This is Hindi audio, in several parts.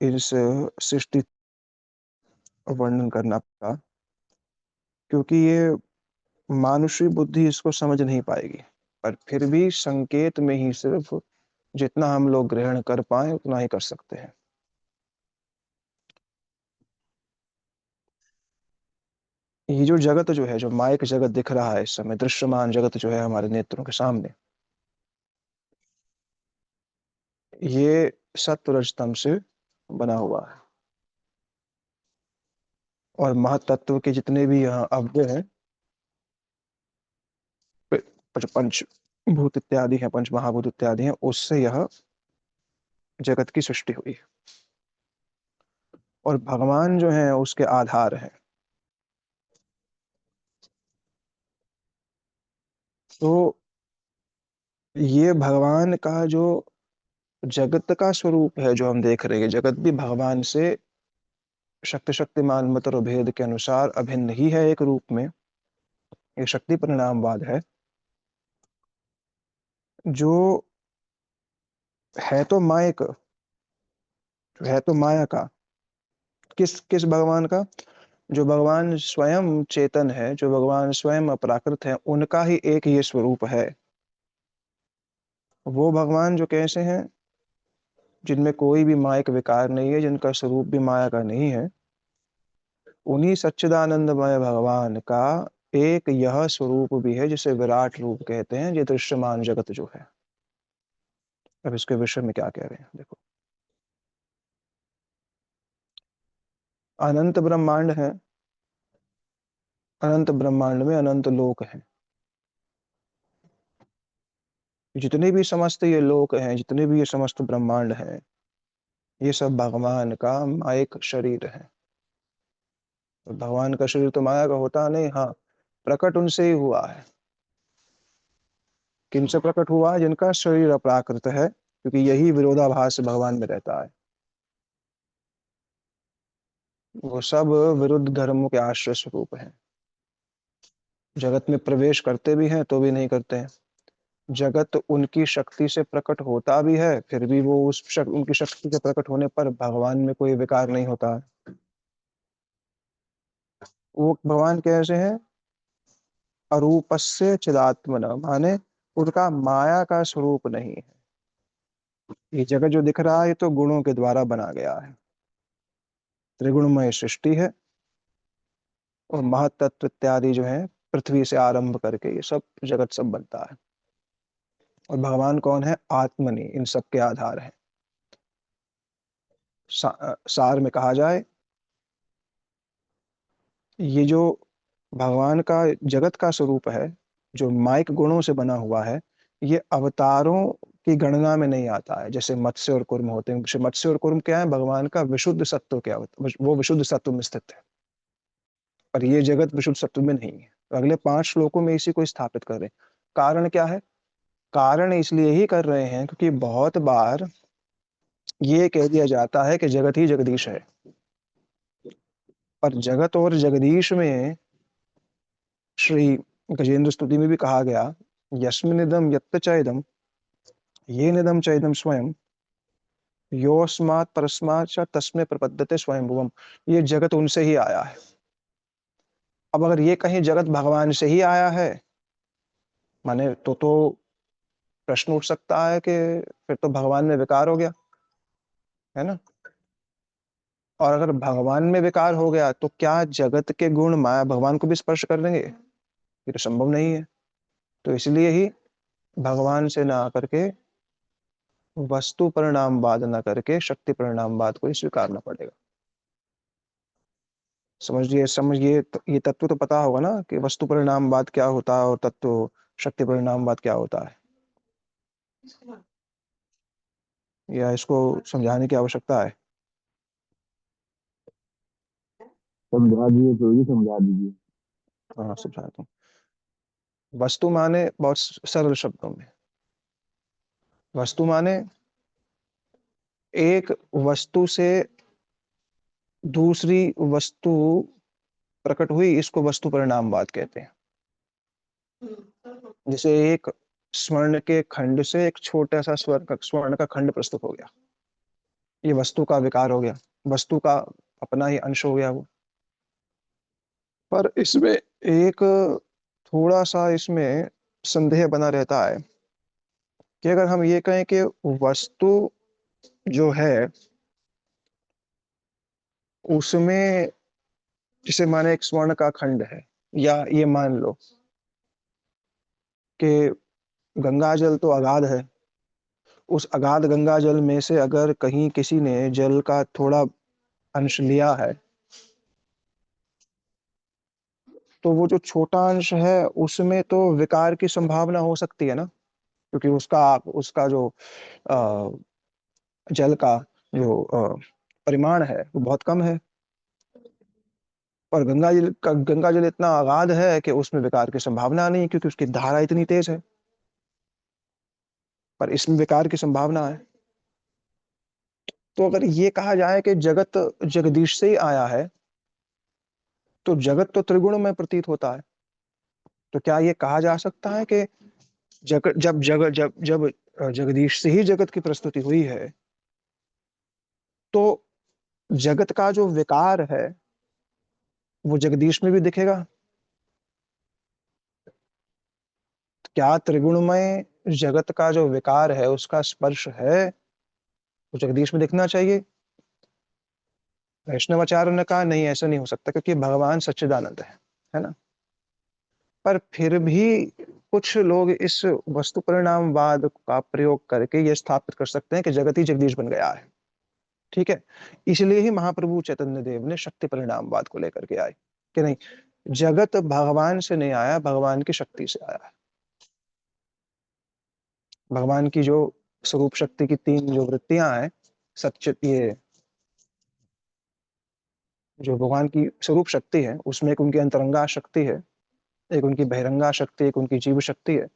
इस सृष्टि वर्णन करना पड़ा, क्योंकि ये मानुषी बुद्धि इसको समझ नहीं पाएगी। पर फिर भी संकेत में ही सिर्फ जितना हम लोग ग्रहण कर पाए उतना ही कर सकते हैं। ये जो जगत जो है, जो माइक जगत दिख रहा है इस समय, दृश्यमान जगत जो है हमारे नेत्रों के सामने, ये सत्व रजतम से बना हुआ है। और महतत्व के जितने भी यहाँ अव्यय हैं, पंच भूत इत्यादि हैं, पंच महाभूत इत्यादि हैं, उससे यह जगत की सृष्टि हुई है। और भगवान जो है उसके आधार है। तो ये भगवान का जो जगत का स्वरूप है जो हम देख रहे हैं, जगत भी भगवान से शक्ति शक्तिमान मत और भेद के अनुसार अभिन्न ही है एक रूप में। ये शक्ति परिणामवाद है, जो है तो मायक, है तो माया का। किस किस भगवान का? जो भगवान स्वयं चेतन है, जो भगवान स्वयं अपराकृत है, उनका ही एक ये स्वरूप है। वो भगवान जो कैसे हैं, जिनमें कोई भी मायक विकार नहीं है, जिनका स्वरूप भी माया का नहीं है, उन्हीं सच्चिदानंदमय भगवान का एक यह स्वरूप भी है जिसे विराट रूप कहते हैं, ये दृश्यमान जगत जो है। अब इसके विषय में क्या कह रहे हैं देखो। अनंत ब्रह्मांड है, अनंत ब्रह्मांड में अनंत लोक हैं। जितने भी समस्त ये लोक हैं, जितने भी ये समस्त ब्रह्मांड हैं, ये सब भगवान का मायक शरीर है। तो भगवान का शरीर तो माया का होता नहीं, हाँ, प्रकट उनसे ही हुआ है। किनसे प्रकट हुआ है? जिनका शरीर अप्राकृत है, क्योंकि यही विरोधाभास भगवान में रहता है। वो सब विरुद्ध धर्मों के आश्रय स्वरूप हैं। जगत में प्रवेश करते भी हैं तो भी नहीं करते हैं। जगत उनकी शक्ति से प्रकट होता भी है, फिर भी वो उनकी शक्ति के प्रकट होने पर भगवान में कोई विकार नहीं होता है। वो भगवान कैसे हैं? अरूपस्य चिदात्मन, माने उनका माया का स्वरूप नहीं है। ये जगत जो दिख रहा है, ये तो गुणों के द्वारा बना गया है। त्रिगुणमय सृष्टि है। और महतत्व इत्यादि जो है, पृथ्वी से आरंभ करके ये सब जगत सब बनता है। और भगवान कौन है? आत्मनि, इन सब के आधार है। सार में कहा जाए, ये जो भगवान का जगत का स्वरूप है, जो माइक गुणों से बना हुआ है, ये अवतारों की गणना में नहीं आता है। जैसे मत्स्य और कूर्म होते हैं, जैसे मत्स्य और कूर्म क्या है? भगवान का विशुद्ध सत्व क्या होता है, वो विशुद्ध सत्व में स्थित है। पर ये जगत विशुद्ध सत्व में नहीं है। तो अगले 5 श्लोकों में इसी को स्थापित कर रहे हैं। कारण क्या है? कारण इसलिए ही कर रहे हैं क्योंकि बहुत बार ये कह दिया जाता है कि जगत ही जगदीश है। पर जगत और जगदीश में श्री गजेंद्र स्तुति में भी कहा गया, यस्मिनिदं यत्त च इदं, येनिदं च इदं स्वयं, योऽस्मात् परस्मात् च तस्मै प्रपद्यते स्वयंभुवम्। ये जगत उनसे ही आया है। अब अगर ये कहीं जगत भगवान से ही आया है, माने तो प्रश्न उठ सकता है कि फिर तो भगवान में विकार हो गया, है ना? और अगर भगवान में विकार हो गया तो क्या जगत के गुण माया भगवान को भी स्पर्श कर लेंगे? ये तो संभव नहीं है। तो इसलिए ही भगवान से ना करके, वस्तु परिणामवाद न करके, शक्ति परिणामवाद को ही स्वीकारना पड़ेगा। समझिए ये तत्व तो पता होगा ना कि वस्तु परिणामवाद क्या होता है और तत्व शक्ति परिणामवाद क्या होता है, या इसको समझाने की आवश्यकता है? समझा दिए तो ही समझा दीजिए। हाँ, समझाता हूँ। वस्तु माने बहुत सरल शब्दों में, वस्तु माने एक वस्तु से दूसरी वस्तु प्रकट हुई, इसको वस्तु परिणामवाद कहते हैं। जैसे एक स्वर्ण के खंड से एक छोटा सा स्वर्ण का खंड प्रस्तुत हो गया, ये वस्तु का विकार हो गया, वस्तु का अपना ही अंश हो गया वो। पर इसमें एक थोड़ा सा इसमें संदेह बना रहता है कि अगर हम ये कहें कि वस्तु जो है उसमें, जिसे माने एक स्वर्ण का खंड है, या ये मान लो कि गंगा जल तो अगाध है, उस अगाध गंगा जल में से अगर कहीं किसी ने जल का थोड़ा अंश लिया है, तो वो जो छोटा अंश है उसमें तो विकार की संभावना हो सकती है ना, क्योंकि उसका उसका जो अ, जल का जो परिमाण है वो बहुत कम है। और गंगा जल इतना अगाध है कि उसमें विकार की संभावना नहीं, क्योंकि उसकी धारा इतनी तेज है। पर इसमें विकार की संभावना है। तो अगर ये कहा जाए कि जगत जगदीश से ही आया है, तो जगत तो त्रिगुण में प्रतीत होता है। तो क्या ये कहा जा सकता है कि जगत जब जग जब जब जगदीश से ही जगत की प्रस्तुति हुई है, तो जगत का जो विकार है वो जगदीश में भी दिखेगा? क्या त्रिगुणमय जगत का जो विकार है उसका स्पर्श है वो जगदीश में दिखना चाहिए? वैष्णवाचार्य ने कहा नहीं, ऐसा नहीं हो सकता, क्योंकि भगवान सच्चिदानंद है ना। पर फिर भी कुछ लोग इस वस्तु परिणामवाद का प्रयोग करके ये स्थापित कर सकते हैं कि जगत ही जगदीश बन गया है। ठीक है, इसलिए ही महाप्रभु चैतन्य देव ने शक्ति परिणामवाद को लेकर के आए कि नहीं, जगत भगवान से नहीं आया, भगवान की शक्ति से आया है। भगवान की जो स्वरूप शक्ति की तीन जो वृत्तियां हैं, सच्चित, ये जो भगवान की स्वरूप शक्ति है उसमें एक उनकी अंतरंगा शक्ति है, एक उनकी बहिरंगा शक्ति, एक उनकी जीव शक्ति है।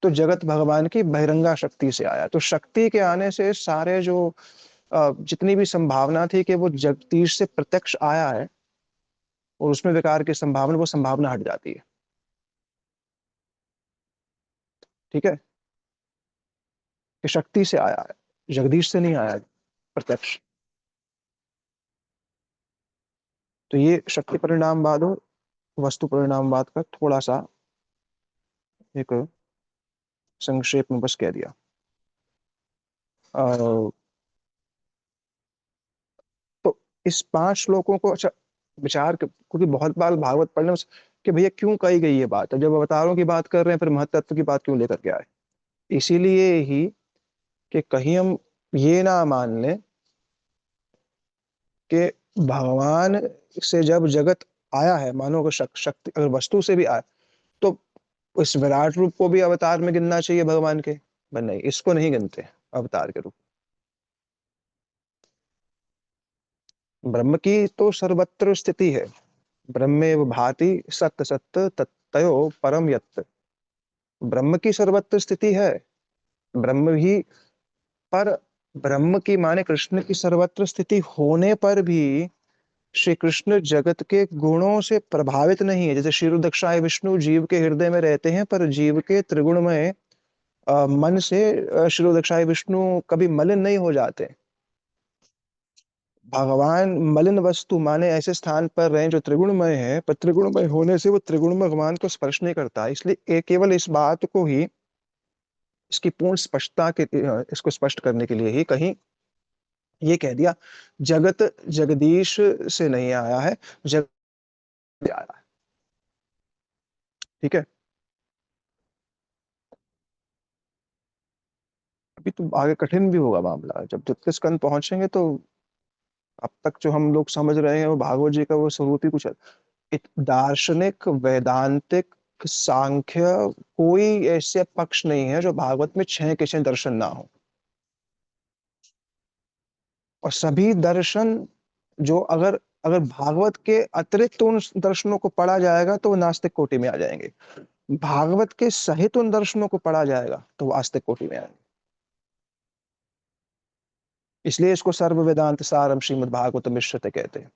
तो जगत भगवान की बहिरंगा शक्ति से आया। तो शक्ति के आने से सारे जो जितनी भी संभावना थी कि वो जगदीश से प्रत्यक्ष आया है और उसमें विकार की संभावना, वो संभावना हट जाती है। ठीक है, कि शक्ति से आया है, जगदीश से नहीं आया है प्रत्यक्ष। तो ये शक्ति परिणामवाद और वस्तु परिणामवाद का थोड़ा सा एक संक्षेप में बस कह दिया। अ, तो इस 5 श्लोकों को अच्छा विचार क्योंकि बहुत बार भागवत पढ़ने में कि भैया क्यों कही गई ये बात है, जब अवतारों की बात कर रहे हैं फिर महत्त्व की बात क्यों लेकर के आए? इसीलिए ही कि कहीं हम ये ना मान लें कि भगवान से जब जगत आया है, मानो कि शक्ति अगर वस्तु से भी आए, तो इस विराट रूप को भी अवतार में गिनना चाहिए भगवान के, पर नहीं, इसको नहीं गिनते अवतार के रूप। ब्रह्म की तो सर्वत्र स्थिति है, ब्रह्मेव भाति सत्य सत्य तत्तयो परम यत्त। ब्रह्म की सर्वत्र स्थिति है, ब्रह्म भी, पर ब्रह्म की माने कृष्ण की सर्वत्र स्थिति होने पर भी श्री कृष्ण जगत के गुणों से प्रभावित नहीं है। जैसे क्षीरोदक्षाय विष्णु जीव के हृदय में रहते हैं, पर जीव के त्रिगुणमय मन से क्षीरोदक्षाय विष्णु कभी मलिन नहीं हो जाते। भगवान मलिन वस्तु माने ऐसे स्थान पर रहे जो त्रिगुणमय है, पर त्रिगुणमय होने से वो त्रिगुणमय भगवान को स्पर्श नहीं करता। इसलिए केवल इस बात को ही, इसकी पूर्ण स्पष्टता के इसको स्पष्ट करने के लिए ही कहीं ये कह दिया जगत जगदीश से नहीं आया है, जगत से आया है। ठीक है, अभी तो आगे कठिन भी होगा मामला, जब द्वितीय स्कंद पहुंचेंगे तो। अब तक जो हम लोग समझ रहे हैं वो भागवत जी का वो स्वरूप ही कुछ है। दार्शनिक, वैदांतिक, सांख्य, कोई ऐसे पक्ष नहीं है जो भागवत में छह के छह दर्शन ना हो। और सभी दर्शन जो अगर अगर भागवत के अतिरिक्त उन दर्शनों को पढ़ा जाएगा तो वो नास्तिक कोटि में आ जाएंगे। भागवत के सहित उन दर्शनों को पढ़ा जाएगा तो वो आस्तिक कोटि में आएंगे। इसलिए इसको सर्व वेदांत सारम श्रीमद् भागवत मिश्रते कहते हैं।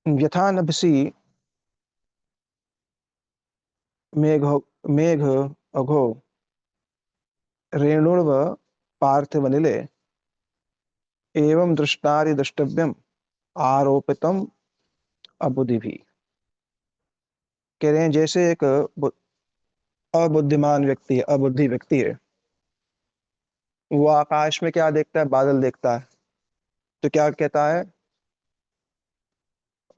यथा नभसी मेघ मेघ अघो रेणुर्व पार्थिव निले एवं दृष्टारि द्रष्टव्यम आरोपितम अबुद्धि भी। कह रहे हैं जैसे एक अबुद्धिमान व्यक्ति है, अबुद्धि व्यक्ति है, वो आकाश में क्या देखता है? बादल देखता है। तो क्या कहता है?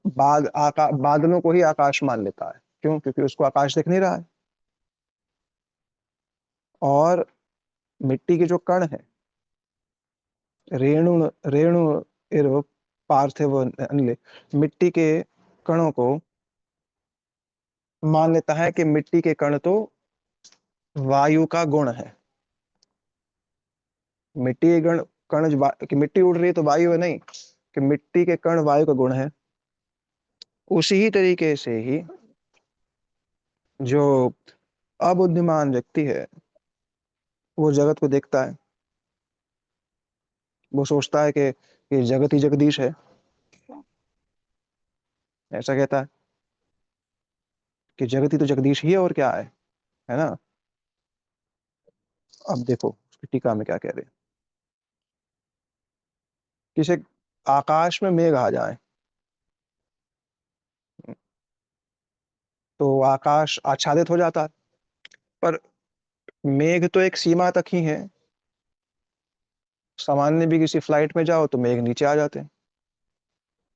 बादलों को ही आकाश मान लेता है। क्यों? क्योंकि उसको आकाश दिख नहीं रहा है। और मिट्टी के जो कण है, रेणु रेणु इव पार्थिव अनिले, मिट्टी के कणों को मान लेता है कि मिट्टी के कण तो वायु का गुण है। मिट्टी के कण कि मिट्टी उड़ रही है तो वायु है? नहीं, कि मिट्टी के कण वायु का गुण है। उसी ही तरीके से ही जो अबुद्धिमान व्यक्ति है, वो जगत को देखता है। वो सोचता है कि जगत ही जगदीश है, ऐसा कहता है कि जगत ही तो जगदीश ही है, और क्या है ना। अब देखो उसकी टीका में क्या कह रहे हैं। किसी आकाश में मेघ आ जाए तो आकाश आच्छादित हो जाता है। पर मेघ तो एक सीमा तक ही है। सामान्य भी किसी फ्लाइट में जाओ तो मेघ नीचे आ जाते हैं।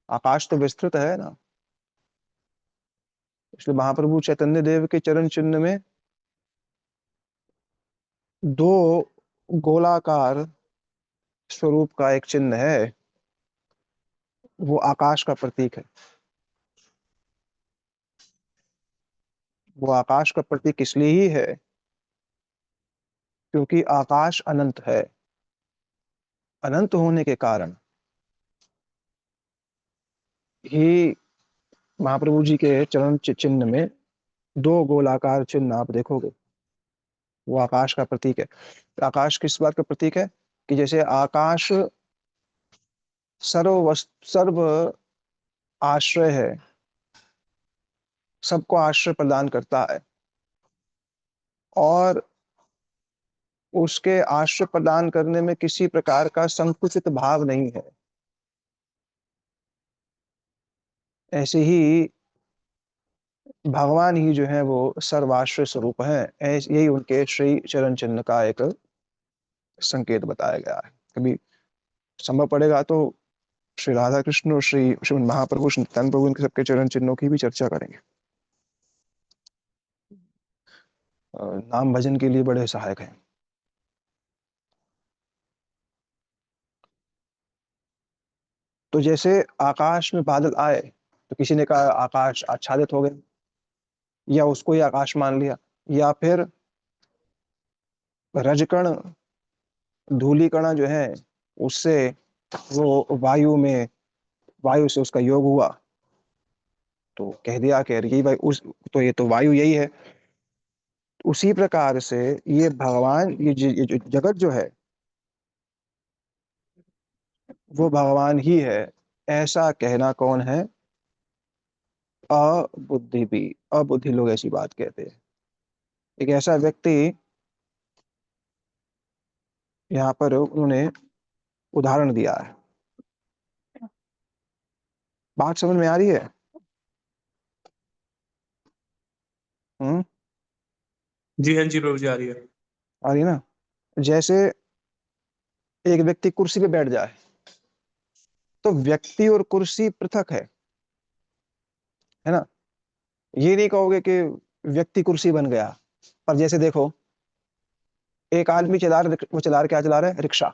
आकाश तो विस्तृत है ना। इसलिए महाप्रभु चैतन्य देव के चरण चिन्ह में दो गोलाकार स्वरूप का एक चिन्ह है, वो आकाश का प्रतीक है। वो आकाश का प्रतीक इसलिए ही है क्योंकि आकाश अनंत है। अनंत होने के कारण ही महाप्रभु जी के चरण चिन्ह में दो गोलाकार चिन्ह आप देखोगे, वो आकाश का प्रतीक है। आकाश किस बात का प्रतीक है? कि जैसे आकाश सर्व आश्रय है, सबको आश्रय प्रदान करता है, और उसके आश्रय प्रदान करने में किसी प्रकार का संकुचित भाव नहीं है। ऐसे ही भगवान ही जो है वो सर्वाश्रय स्वरूप है। यही उनके श्री चरण चिन्ह का एक संकेत बताया गया है। कभी संभव पड़ेगा तो श्री राधा कृष्ण और श्री महाप्रभु श्री नित्यानंद प्रभु इनके सबके चरण चिन्हों की भी चर्चा करेंगे। नाम भजन के लिए बड़े सहायक हैं। तो जैसे आकाश में बादल आए तो किसी ने कहा आकाश आच्छादित हो गया, या उसको ही आकाश मान लिया। या फिर रजकण धूलिकणा जो है, उससे वो वायु से उसका योग हुआ, तो कह दिया कि यही भाई उस तो ये तो वायु यही है। उसी प्रकार से ये भगवान, ये जो जगत जो है वो भगवान ही है, ऐसा कहना कौन है? अबुद्धि भी। अबुद्धि लोग ऐसी बात कहते हैं। एक ऐसा व्यक्ति, यहाँ पर उन्होंने उदाहरण दिया है। बात समझ में आ रही है? हम्म। जी हाँ जी प्रभु जी, आ रही है। आ रही है ना। जैसे एक व्यक्ति कुर्सी पे बैठ जाए तो व्यक्ति और कुर्सी पृथक है ना। ये नहीं कहोगे कि व्यक्ति कुर्सी बन गया। पर जैसे देखो, एक आदमी वो क्या चला रहा है? रिक्शा।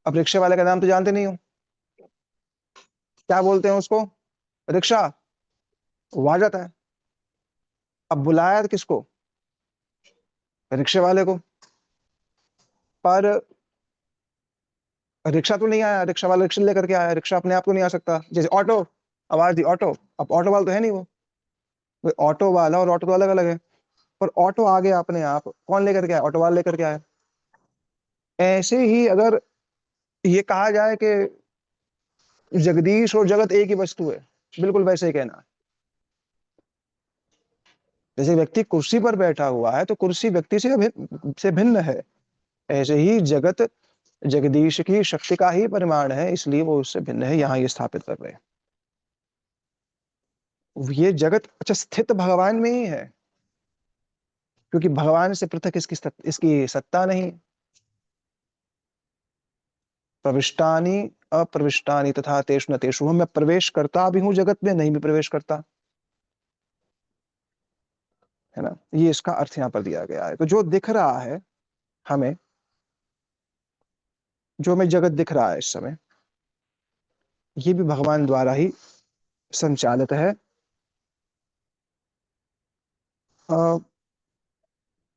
अब रिक्शे वाले का नाम तो जानते नहीं हो, क्या बोलते हैं उसको? रिक्शा। वो आ जाता है। अब बुलाया किसको? रिक्शे वाले को। पर रिक्शा तो नहीं आया, रिक्शा वाला रिक्शा लेकर के आया। रिक्शा अपने आप तो नहीं आ सकता। जैसे ऑटो, आवाज दी ऑटो, अब ऑटो वाला तो है नहीं वो। ऑटो वाला और ऑटो तो अलग अलग है। पर ऑटो आ गया अपने आप, कौन लेकर के आया? ऑटो वाला लेकर के आया। ऐसे ही अगर ये कहा जाए कि जगदीश और जगत एक ही वस्तु है, बिल्कुल वैसे ही कहना। जैसे व्यक्ति कुर्सी पर बैठा हुआ है तो कुर्सी व्यक्ति से भिन्न है। ऐसे ही जगत जगदीश की शक्ति का ही परिमाण है, इसलिए वो उससे भिन्न है, यहाँ ये स्थापित कर रहे हैं। ये जगत अच्छा स्थित भगवान में ही है, क्योंकि भगवान से पृथक इसकी सत्ता नहीं। प्रविष्टानि अप्रविष्टानि तथा तेषु न तेषु, मैं प्रवेश करता भी हूं जगत में, नहीं भी प्रवेश करता, है ना। ये इसका अर्थ यहाँ पर दिया गया है। तो जो दिख रहा है हमें, जो हमें जगत दिख रहा है इस समय, ये भी भगवान द्वारा ही संचालित है। आ,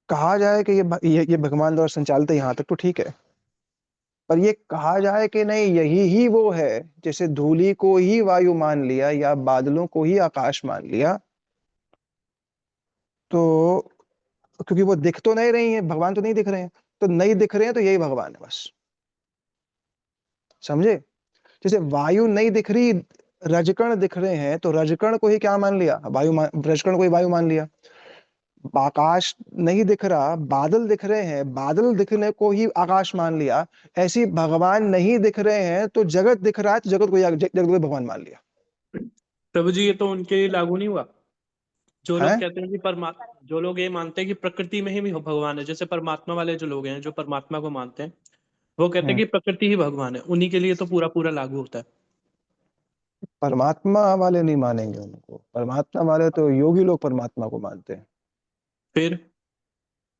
कहा जाए कि ये भगवान द्वारा संचालित है, यहाँ तक तो ठीक है। पर ये कहा जाए कि नहीं यही ही वो है, जैसे धूलि को ही वायु मान लिया या बादलों को ही आकाश मान लिया, तो क्योंकि वो दिख तो नहीं रही है, भगवान तो नहीं दिख रहे हैं, तो नहीं दिख रहे हैं तो यही भगवान है बस। समझे? जैसे वायु नहीं दिख रही, रजकण दिख रहे हैं, तो रजकण को ही क्या मान लिया, रजकण को ही वायु मान लिया। आकाश नहीं दिख रहा, बादल दिख रहे हैं, बादल दिखने को ही आकाश मान लिया। ऐसी भगवान नहीं दिख रहे हैं तो जगत दिख रहा है, तो जगत को भगवान मान लिया। प्रभु जी, ये तो उनके लिए लागू नहीं हुआ जो है लोग कहते हैं कि जो लोग ये मानते हैं कि प्रकृति में ही भगवान है, जैसे परमात्मा वाले जो लोग हैं जो परमात्मा को मानते हैं, वो कहते हैं कि प्रकृति ही भगवान है, उन्हीं के लिए तो पूरा पूरा लागू होता है। परमात्मा वाले नहीं मानेंगे उनको, परमात्मा वाले तो योगी लोग परमात्मा को मानते हैं, फिर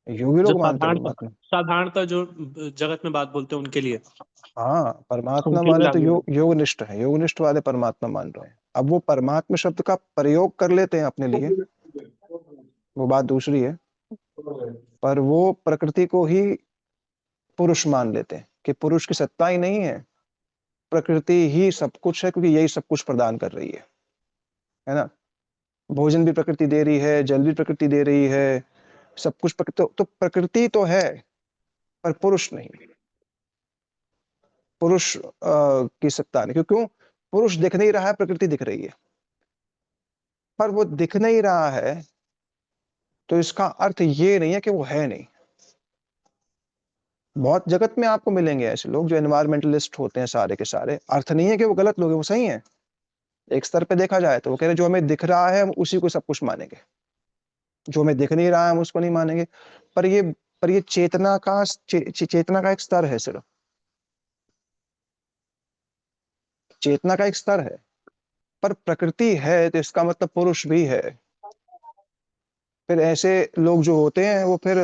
योगी जो लोग मानते हैं परमात्मा। साधारणतः जो जगत में बात बोलते हैं उनके लिए, हाँ, परमात्मा उनके लिए वाले तो लागू है। योगनिष्ठ है, योगनिष्ठ वाले परमात्मा मान रहे हैं। अब वो परमात्मा शब्द का प्रयोग कर लेते हैं अपने लिए, वो बात दूसरी है। पर वो प्रकृति को ही पुरुष मान लेते हैं कि पुरुष की सत्ता ही नहीं है, प्रकृति ही सब कुछ है, क्योंकि यही सब कुछ प्रदान कर रही है ना। भोजन भी प्रकृति दे रही है, जल भी प्रकृति दे रही है, सब कुछ तो प्रकृति तो है, पर पुरुष नहीं, पुरुष की सत्ता नहीं। क्यों? पुरुष दिख नहीं रहा है, प्रकृति दिख रही है। पर वो दिख नहीं रहा है तो इसका अर्थ ये नहीं है कि वो है नहीं। बहुत जगत में आपको मिलेंगे ऐसे लोग जो एनवायरमेंटलिस्ट होते हैं, सारे के सारे। अर्थ नहीं है कि वो गलत लोग हैं, वो सही हैं। एक स्तर पे देखा जाए तो वो कह रहे जो हमें दिख रहा है हम उसी को सब कुछ मानेंगे, जो हमें दिख नहीं रहा है हम उसको नहीं मानेंगे। पर ये चेतना का एक स्तर है, सिर्फ चेतना का एक स्तर है। पर प्रकृति है तो इसका मतलब पुरुष भी है। फिर ऐसे लोग जो होते हैं वो फिर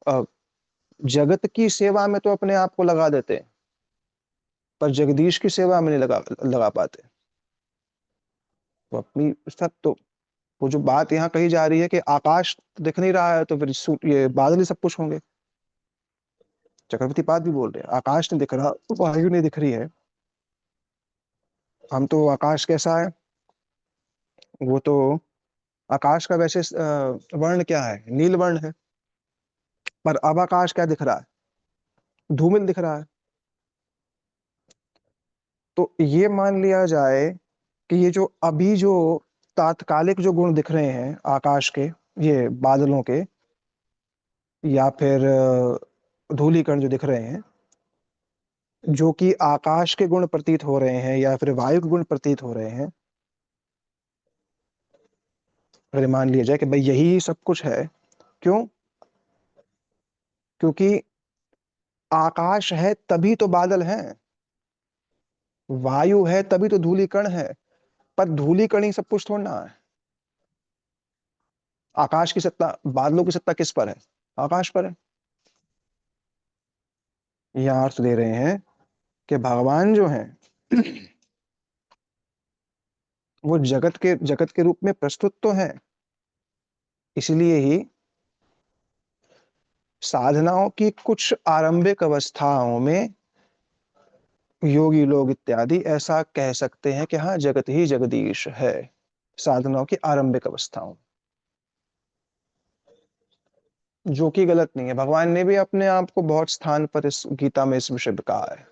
अ, जगत की सेवा में तो अपने आप को लगा देते हैं, पर जगदीश की सेवा में नहीं लगा पाते। वो अपनी सब तो, वो जो बात यहाँ कही जा रही है कि आकाश दिख नहीं रहा है तो फिर ये बादल ही सब कुछ होंगे। चक्रवर्ती पाद भी बोल रहे हैं आकाश नहीं दिख रहा, वायु नहीं दिख रही है, हम तो आकाश कैसा है, वो तो आकाश का वैसे वर्ण क्या है, नील वर्ण है। पर अब आकाश क्या दिख रहा है, धूमिल दिख रहा है। तो ये मान लिया जाए कि ये जो अभी जो तात्कालिक जो गुण दिख रहे हैं आकाश के, ये बादलों के, या फिर धूलिकण जो दिख रहे हैं, जो कि आकाश के गुण प्रतीत हो रहे हैं या फिर वायु के गुण प्रतीत हो रहे हैं, अगर मान लिया जाए कि भाई यही सब कुछ है। क्यों? क्योंकि आकाश है तभी तो बादल हैं, वायु है तभी तो धूलिकण है। पर धूलिकण ही सब कुछ थोड़ा है। आकाश की सत्ता, बादलों की सत्ता किस पर है, आकाश पर है। यह अर्थ दे रहे हैं कि भगवान जो हैं वो जगत के रूप में प्रस्तुत तो हैं, इसलिए ही साधनाओं की कुछ आरंभिक अवस्थाओं में योगी लोग इत्यादि ऐसा कह सकते हैं कि हाँ जगत ही जगदीश है, साधनाओं की आरंभिक अवस्थाओं, जो कि गलत नहीं है। भगवान ने भी अपने आप को बहुत स्थान पर इस गीता में इस विषय में कहा है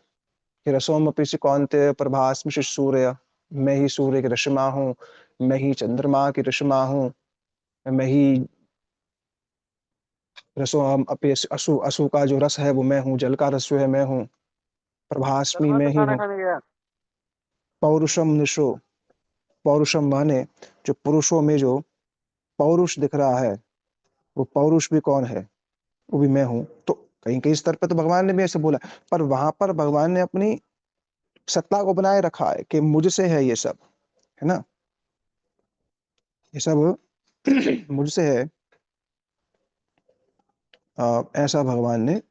कि रसोमपि च कौन्तेय प्रभास्मि सूर्य, मैं ही सूर्य की रश्मि हूँ, मैं ही चंद्रमा की रश्मि हूँ, मैं ही रसोहम अपि असु, असु का जो रस है वो मैं हूँ, जल का रस जो है मैं हूँ, प्रभास्मि मैं ही खाना हूँ। खाने गया। पौरुषम निशो, पौरुषम माने जो पुरुषों में जो पौरुष दिख रहा है, वो पौरुष भी कौन है? वो भी मैं हूँ। तो कहीं कहीं स्तर पे तो भगवान ने भी ऐसे बोला, पर वहां पर भगवान ने अपनी सत्ता को बनाए रखा है कि मुझसे है ये सब, है ना, ये सब मुझसे है। ऐसा भगवान ने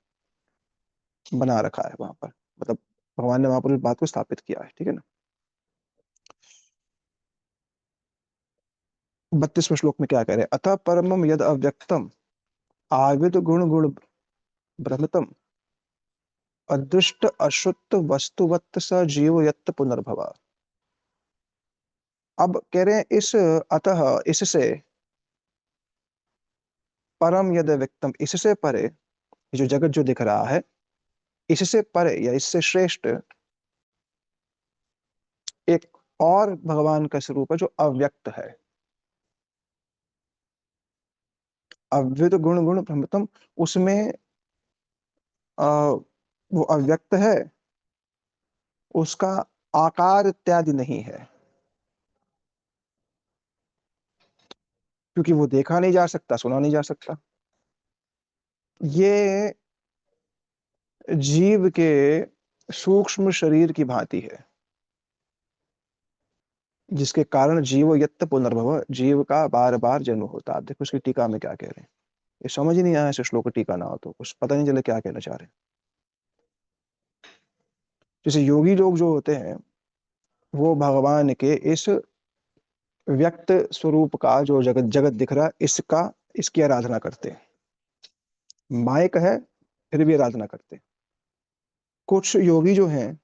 बना रखा है वहां पर, मतलब भगवान ने वहां पर इस बात को स्थापित किया है, ठीक है ना। 32वें श्लोक में क्या कह रहे हैं? अतः परमम यद अव्यक्तम आविद गुण गुण भ्रमितम अदृष्ट अशुद्ध वस्तुवत् स जीव यत्त पुनर्भवा। अब कह रहे हैं इस अतः, इससे, परम यद व्यक्तम, इससे परे, ये जो जगत जो दिख रहा है, इससे परे या इससे श्रेष्ठ एक और भगवान का स्वरूप है जो अव्यक्त है। अव्यक्त गुण गुण भ्रमितम, उसमें वो अव्यक्त है, उसका आकार इत्यादि नहीं है, क्योंकि वो देखा नहीं जा सकता, सुना नहीं जा सकता। ये जीव के सूक्ष्म शरीर की भांति है, जिसके कारण जीव यत्त पुनर्भव, जीव का बार बार जन्म होता है। आप देखो उसकी टीका में क्या कह रहे हैं, ये समझ ही नहीं आया, इस श्लोक की टीका ना हो तो कुछ पता नहीं चले क्या कहना चाह रहे हैं। जैसे योगी लोग जो होते हैं, वो भगवान के इस व्यक्त स्वरूप का जो जगत जगत दिख रहा है, इसका, इसकी आराधना करते हैं। मायक है फिर भी आराधना करते हैं। कुछ योगी जो हैं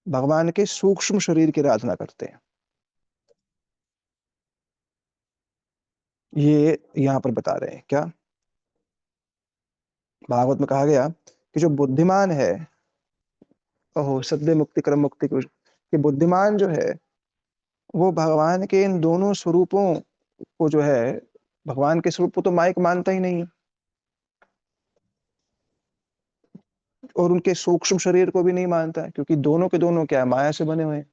भगवान के सूक्ष्म शरीर की आराधना करते हैं। ये यहाँ पर बता रहे हैं क्या, भागवत में कहा गया कि जो बुद्धिमान है, ओहो सद्य मुक्ति क्रम मुक्ति कि बुद्धिमान जो है वो भगवान के इन दोनों स्वरूपों को जो है, भगवान के स्वरूप को तो माइक मानता ही नहीं है, और उनके सूक्ष्म शरीर को भी नहीं मानता है, क्योंकि दोनों के दोनों क्या है, माया से बने हुए हैं।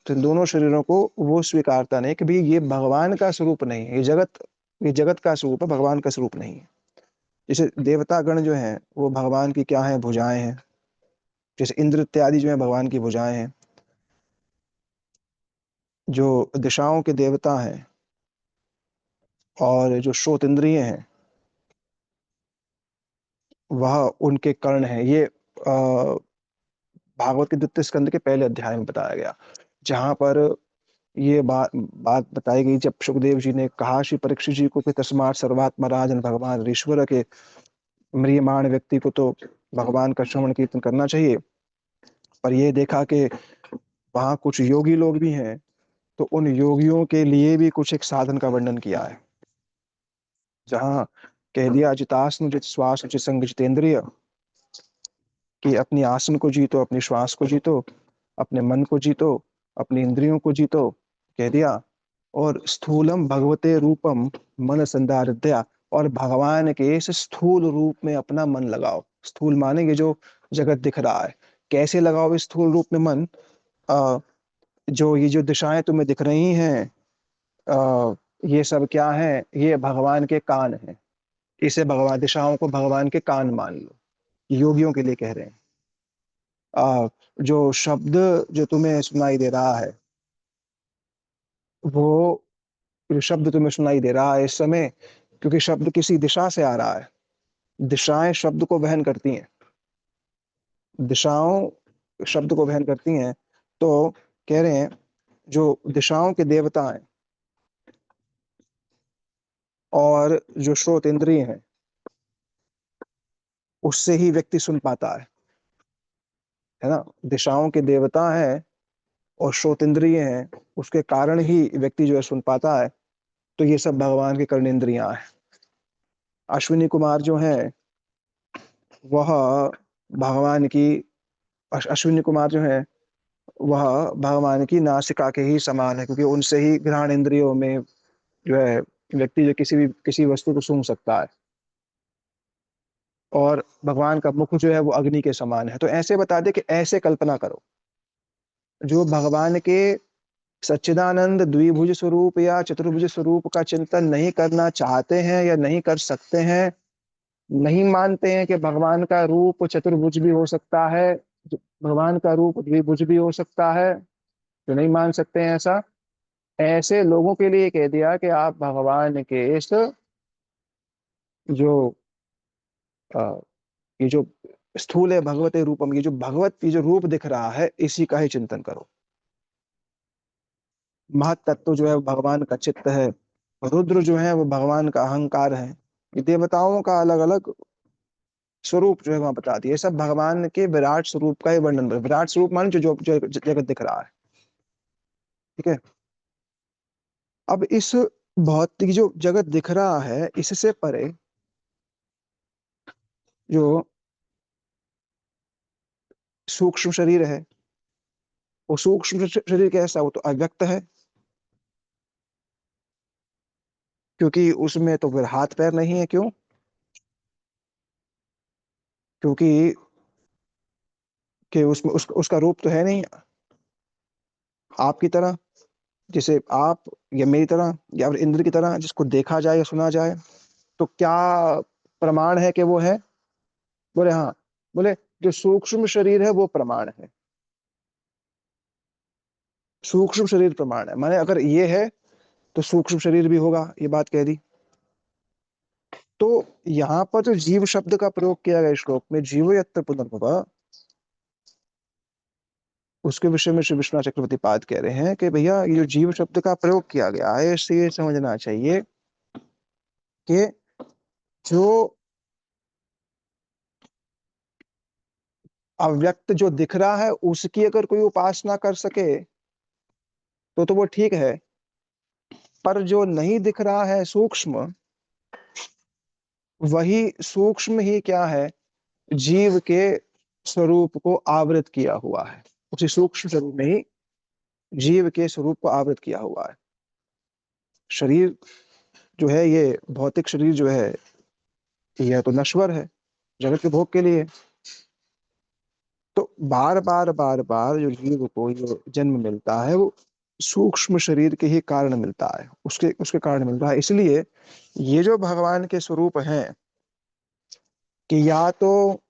तो इन दोनों शरीरों को वो स्वीकारता नहीं कि भाई ये भगवान का स्वरूप नहीं है, ये जगत का स्वरूप है, भगवान का स्वरूप नहीं है। जैसे देवता गण जो हैं वो भगवान की क्या है, भुजाएं हैं। जैसे इंद्र इत्यादि जो है भगवान की भुजाएं हैं। जो दिशाओं के देवता हैं और जो श्रोत इंद्रिय हैं, वह उनके कर्ण हैं। ये भागवत के द्वितीय स्कंद के पहले अध्याय में बताया गया, जहां पर ये बात बताई गई जब सुखदेव जी ने कहा श्री परीक्षित जी को कि तस्मात् सर्वात्मा राजन भगवान ईश्वर के, म्रियमाण व्यक्ति को तो भगवान का श्रवण कीर्तन करना चाहिए, पर ये देखा कि वहां कुछ योगी लोग भी हैं, तो उन योगियों के लिए भी कुछ एक साधन का वर्णन किया है, जहां कह दिया जितास्नु जित श्वास जित संग जितेंद्रिय, कि अपनी आसन को जीतो, अपनी श्वास को जीतो, अपने मन को जीतो, अपनी इंद्रियों को जीतो, कह दिया। और स्थूलम भगवते रूपम मन संधारित्या, और भगवान के इस स्थूल रूप में अपना मन लगाओ। स्थूल माने ये जो जगत दिख रहा है, कैसे लगाओ इस स्थूल रूप में मन? जो ये जो दिशाएं तुम्हें दिख रही हैं, ये सब क्या है? ये भगवान के कान हैं। इसे भगवान, दिशाओं को भगवान के कान मान लो। योगियों के लिए कह रहे हैं। जो शब्द जो तुम्हें सुनाई दे रहा है, वो जो शब्द तुम्हें सुनाई दे रहा है इस समय, क्योंकि शब्द किसी दिशा से आ रहा है, दिशाएं शब्द को वहन करती हैं, दिशाओं शब्द को वहन करती हैं। तो कह रहे हैं जो दिशाओं के देवता हैं और जो श्रोत इंद्रिय हैं, उससे ही व्यक्ति सुन पाता है ना। दिशाओं के देवता हैं और श्रोत इंद्रिय हैं, उसके कारण ही व्यक्ति जो है सुन पाता है। तो ये सब भगवान की कर्णेंद्रियां हैं। अश्विनी कुमार जो है वह भगवान की, अश्विनी कुमार जो है वह भगवान की नासिका के ही समान है, क्योंकि उनसे ही घ्राण इंद्रियों में जो है व्यक्ति जो किसी वस्तु को सूंघ सकता है, और भगवान का मुख जो है वो अग्नि के समान है। तो ऐसे बता दे कि ऐसे कल्पना करो, जो भगवान के सच्चिदानंद द्विभुज स्वरूप या चतुर्भुज स्वरूप का चिंतन नहीं करना चाहते हैं या नहीं कर सकते हैं, नहीं मानते हैं कि भगवान का रूप चतुर्भुज भी हो सकता है, भगवान का रूप द्विभुज भी हो सकता है, जो नहीं मान सकते हैं ऐसा, ऐसे लोगों के लिए कह दिया कि आप भगवान के इस जो अ, ये जो स्थूल है भगवते रूपम, ये जो रूप दिख रहा है, इसी का ही चिंतन करो। महत तत्व जो है वो भगवान का चित्त है, रुद्र जो है वो भगवान का अहंकार है। ये देवताओं का अलग अलग स्वरूप जो है वहां बता दिया, सब भगवान के विराट स्वरूप का ही वर्णन। विराट स्वरूप मान जो जगत दिख रहा है, ठीक है। अब इस भौतिक जो जगत दिख रहा है, इससे परे जो सूक्ष्म शरीर है, वो सूक्ष्म शरीर कैसा, वो तो अव्यक्त है, क्योंकि उसमें तो फिर हाथ पैर नहीं है। क्यों? क्योंकि उसमें उसका रूप तो है नहीं आपकी तरह, जैसे आप या मेरी तरह या फिर इंद्र की तरह जिसको देखा जाए या सुना जाए। तो क्या प्रमाण है कि वो है? बोले हाँ। बोले जो सूक्ष्म शरीर है वो प्रमाण है, सूक्ष्म शरीर प्रमाण है। माने अगर ये है तो सूक्ष्म शरीर भी होगा, ये बात कह दी। तो यहाँ पर जो जीव शब्द का प्रयोग किया गया श्लोक में, जीव यत्र पुनर्भव, उसके विषय में श्री विश्वनाथ चक्रवर्ती पाद कह रहे हैं कि भैया ये जो जीव शब्द का प्रयोग किया गया है, इससे ये समझना चाहिए कि जो अव्यक्त जो दिख रहा है उसकी अगर कोई उपासना कर सके तो वो ठीक है, पर जो नहीं दिख रहा है सूक्ष्म, वही सूक्ष्म ही क्या है, जीव के स्वरूप को आवृत किया हुआ है। उसी सूक्ष्म स्वरूप में ही जीव के स्वरूप को आवृत किया हुआ है। शरीर जो है, ये भौतिक शरीर जो है, यह तो नश्वर है जगत के भोग के लिए। तो बार बार बार बार जो जीव को जो जन्म मिलता है, वो सूक्ष्म शरीर के ही कारण मिलता है, उसके उसके कारण मिलता है। इसलिए ये जो भगवान के स्वरूप हैं, कि या तो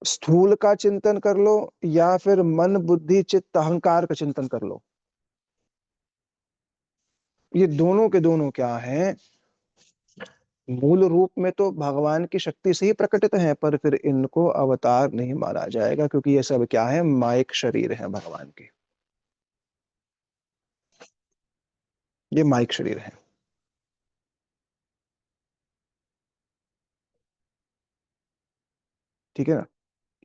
स्थूल का चिंतन कर लो या फिर मन बुद्धि चित्त अहंकार का चिंतन कर लो, ये दोनों के दोनों क्या हैं, मूल रूप में तो भगवान की शक्ति से ही प्रकटित हैं, पर फिर इनको अवतार नहीं माना जाएगा, क्योंकि ये सब क्या है, माइक शरीर है भगवान के, ये माइक शरीर है। ठीक है ना।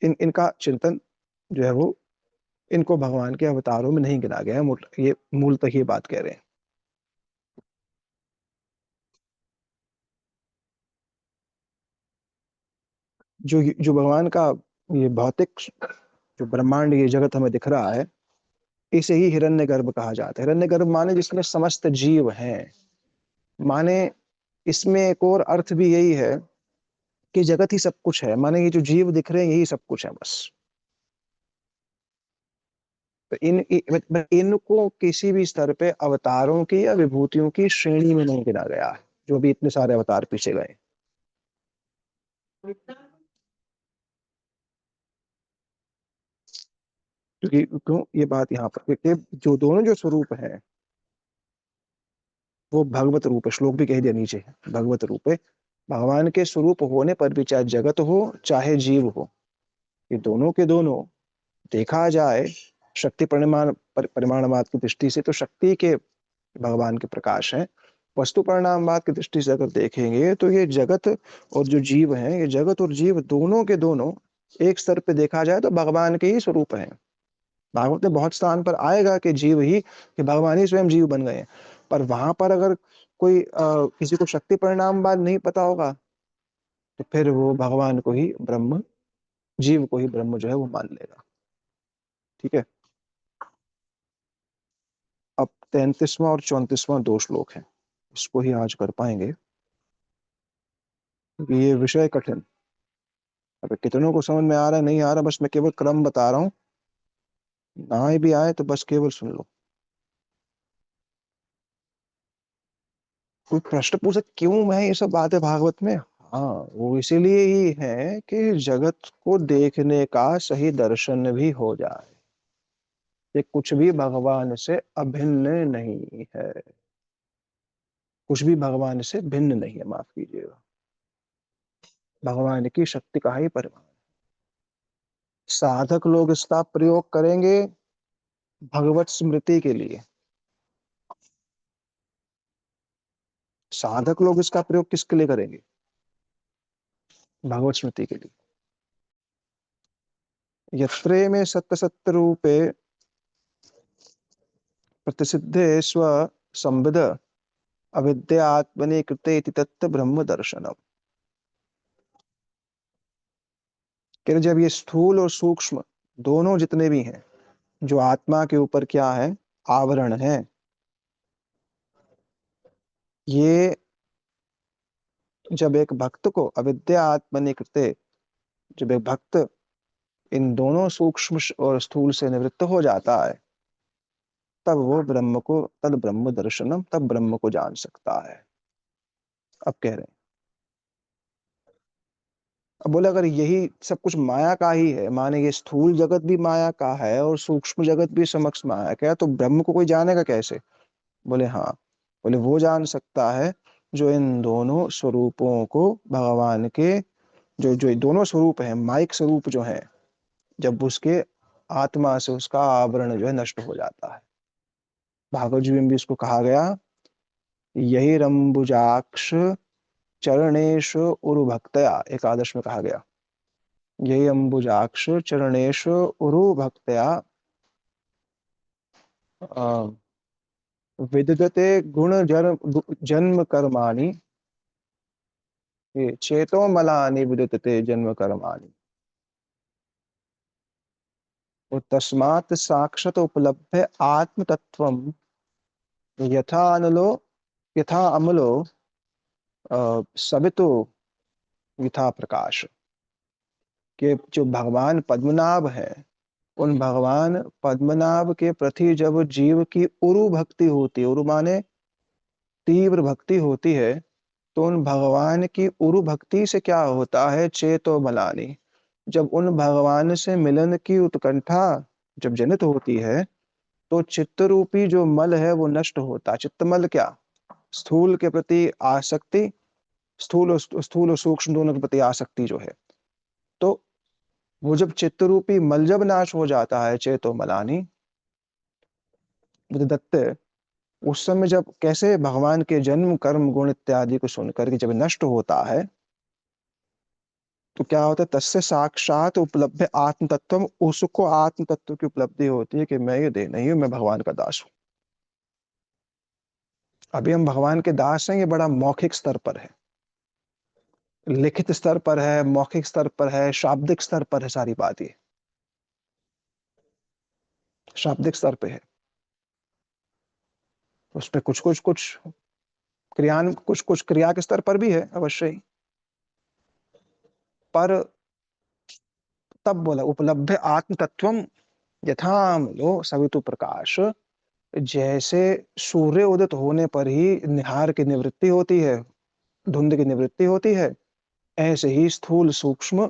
इनका चिंतन जो है वो, इनको भगवान के अवतारों में नहीं गिना गया है, ये मूलतः ये बात कह रहे हैं। जो भगवान का ये भौतिक जो ब्रह्मांड, ये जगत हमें दिख रहा है, इसे ही हिरण्यगर्भ कहा जाता है। हिरण्यगर्भ माने जिसमें समस्त जीव हैं, माने इसमें एक और अर्थ भी यही है कि जगत ही सब कुछ है, माने ये जो जीव दिख रहे हैं यही सब कुछ है बस। तो इनको किसी भी स्तर पे अवतारों की या विभूतियों की श्रेणी में नहीं गिना गया है, जो भी इतने सारे अवतार पीछे गए। क्योंकि क्यों ये बात यहाँ पर, क्योंकि जो दोनों जो स्वरूप है वो भगवत रूप है, श्लोक भी कह दिया नीचे, भगवत रूप है। भगवान के स्वरूप होने पर भी चाहे जगत हो चाहे जीव हो, ये दोनों के दोनों देखा जाए शक्ति परिमाणवाद की दृष्टि से तो शक्ति के भगवान के प्रकाश है। वस्तु परिणामवाद की दृष्टि से अगर देखेंगे तो ये जगत और जो जीव है, ये जगत और जीव दोनों के दोनों एक स्तर पे देखा जाए तो भगवान के ही स्वरूप हैं। भागवत में बहुत स्थान पर आएगा कि जीव ही, कि भगवान ही स्वयं जीव बन गए हैं। पर वहां पर अगर कोई किसी को शक्ति परिणामवाद नहीं पता होगा, तो फिर वो भगवान को ही ब्रह्म, जीव को ही ब्रह्म जो है वो मान लेगा। ठीक है। अब 33वां और 34वां 2 श्लोक है, इसको ही आज कर पाएंगे क्योंकि ये विषय कठिन। अब कितनों को समझ में आ रहा है नहीं आ रहा, बस मैं केवल क्रम बता रहा हूँ, ना भी आए तो बस केवल सुन लो। कोई प्रश्न पूछे क्यों मैं ये सब बातें भागवत में, हाँ वो इसीलिए ही है कि जगत को देखने का सही दर्शन भी हो जाए, ये कुछ भी भगवान से अभिन्न नहीं है, कुछ भी भगवान से भिन्न नहीं है, माफ कीजिएगा, भगवान की शक्ति का ही परिमाण। साधक लोग इसका प्रयोग करेंगे भगवत स्मृति के लिए, साधक लोग इसका प्रयोग किसके लिए करेंगे, भगवत स्मृति के लिए। यत्रे में सत्य सत्य रूपे प्रतिसिद्धे स्व संविद अविद्या आत्मनि कृते इति तत्त ब्रह्म दर्शनम। कि जब ये स्थूल और सूक्ष्म दोनों जितने भी हैं, जो आत्मा के ऊपर क्या है, आवरण है, ये जब एक भक्त को अविद्या आत्मनि कृते, जब एक भक्त इन दोनों सूक्ष्म और स्थूल से निवृत्त हो जाता है, तब वो ब्रह्म को, तद ब्रह्म दर्शनम, तब ब्रह्म को जान सकता है। अब कह रहे हैं, अब बोले अगर यही सब कुछ माया का ही है, माने ये स्थूल जगत भी माया का है और सूक्ष्म जगत भी समक्ष माया का है, तो ब्रह्म को कोई जानेगा कैसे। बोले हाँ, बोले वो जान सकता है जो इन दोनों स्वरूपों को भगवान के, जो जो दोनों स्वरूप है, माइक स्वरूप जो है, जब उसके आत्मा से उसका आवरण जो है नष्ट हो जाता है। भागवत जी में भी इसको कहा गया, यही रंबुजाक्ष चरणेश उरु भक्तया, एकादश में कहा गया, यही अंबुजाक्ष चरणेश उरु भक्तया विदधते गुण जन्म कर्माणि, ये चेतो मलानि विदधते जन्म कर्माणि, वो तस्मात् साक्षात उपलभ्य आत्म तत्वम यथा अनलो, यथा अमलो सवितो यथा प्रकाश। के जो भगवान पद्मनाभ है, उन भगवान पद्मनाभ के प्रति जब जीव की उरु भक्ति होती है, उरु माने तीव्र भक्ति होती है, तो उन भगवान की उरु भक्ति से क्या होता है, चेतो बलानी, जब उन भगवान से मिलन की उत्कंठा जब जनित होती है, तो चित्त रूपी जो मल है वो नष्ट होता है। चित्तमल क्या, स्थूल के प्रति आसक्ति, स्थूल और सूक्ष्म दोनों के प्रति आसक्ति जो है, तो वो जब चित्त रूपी मल जब नाश हो जाता है, चेतो मलानी दत्त, उस समय जब कैसे भगवान के जन्म कर्म गुण इत्यादि को सुनकर के जब नष्ट होता है, तो क्या होता है, तस्य साक्षात उपलब्ध आत्म तत्व, उसको आत्म तत्व की उपलब्धि होती है कि मैं ये देह नहीं हूं, मैं भगवान का दास हूं। अभी हम भगवान के दास हैं, ये बड़ा मौखिक स्तर पर है, लिखित स्तर पर है, मौखिक स्तर पर है, शाब्दिक स्तर पर है, सारी बात ये शाब्दिक स्तर पे है। उसमें कुछ कुछ कुछ क्रिया के स्तर पर भी है अवश्य ही, पर तब बोला उपलब्ध आत्म तत्वम यथामलो सवितु प्रकाश, जैसे सूर्य उदित होने पर ही निहार की निवृत्ति होती है, धुंध की निवृत्ति होती है, ऐसे ही स्थूल सूक्ष्म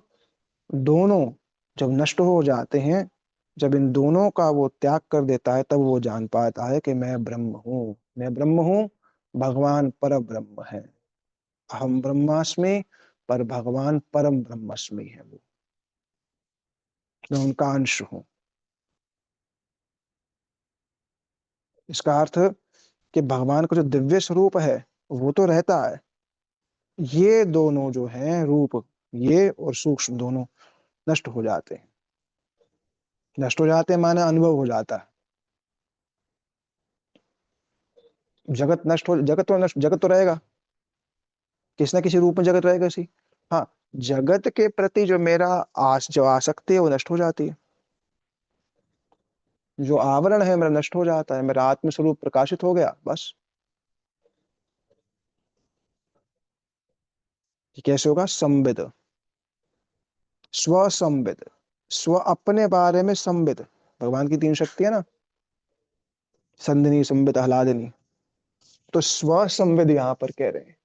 दोनों जब नष्ट हो जाते हैं, जब इन दोनों का वो त्याग कर देता है, तब वो जान पाता है कि मैं ब्रह्म हूँ, मैं ब्रह्म हूँ, भगवान पर ब्रह्म है, हम ब्रह्मास्मि, पर भगवान परम ब्रह्मस्मि है, वो मैं उनका अंश हूँ। इसका अर्थ कि भगवान का जो दिव्य स्वरूप है वो तो रहता है, ये दोनों जो हैं रूप, ये और सूक्ष्म दोनों नष्ट हो जाते हैं, नष्ट हो जाते हैं माने अनुभव हो जाता है। जगत नष्ट हो, जगत तो रहेगा, किसी ना किसी रूप में जगत रहेगा सी, हाँ, जगत के प्रति जो मेरा जो आसक्ति है वो नष्ट हो जाती है, जो आवरण है मेरा नष्ट हो जाता है, मेरा आत्मस्वरूप प्रकाशित हो गया, बस। ये कैसे होगा? संविद, स्व संविद, स्व अपने बारे में संविद। भगवान की 3 शक्ति है ना, संधिनी, संविद, आह्लादिनी। तो स्व संविद यहां पर कह रहे हैं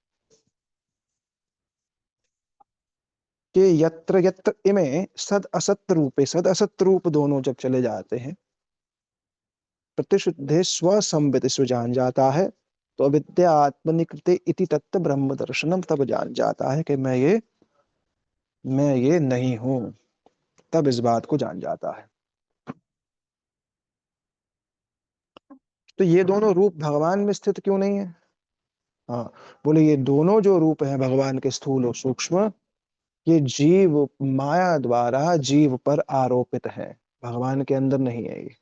कि यत्र यत्र इमे सद असत रूपे, सद असत रूप दोनों जब चले जाते हैं, प्रतिशुद्धे स्व संविद, स्व जान जाता है, तो अविद्या आत्मनिकृते इति तत्व ब्रह्म दर्शनम, तब जान जाता है कि मैं ये नहीं हूं, तब इस बात को जान जाता है। तो ये दोनों रूप भगवान में स्थित क्यों नहीं है? हाँ, बोले ये दोनों जो रूप हैं भगवान के, स्थूल और सूक्ष्म, ये जीव माया द्वारा जीव पर आरोपित है, भगवान के अंदर नहीं है ये।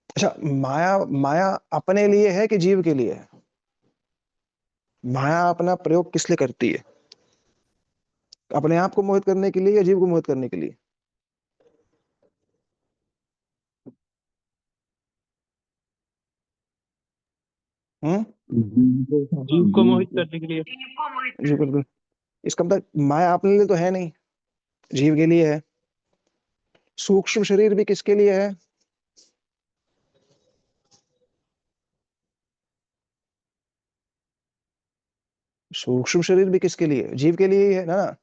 अच्छा, माया माया अपने लिए है कि जीव के लिए है? माया अपना प्रयोग किस लिए करती है? अपने आप को मोहित करने के लिए या जीव को मोहित करने के लिए? हम्म? जीव को जीव मोहित करने के लिए। जीव को, इसका मतलब माया अपने लिए तो है नहीं, जीव के लिए है। सूक्ष्म शरीर भी किसके लिए है? सूक्ष्म शरीर भी किसके लिए? जीव के लिए ही है ना।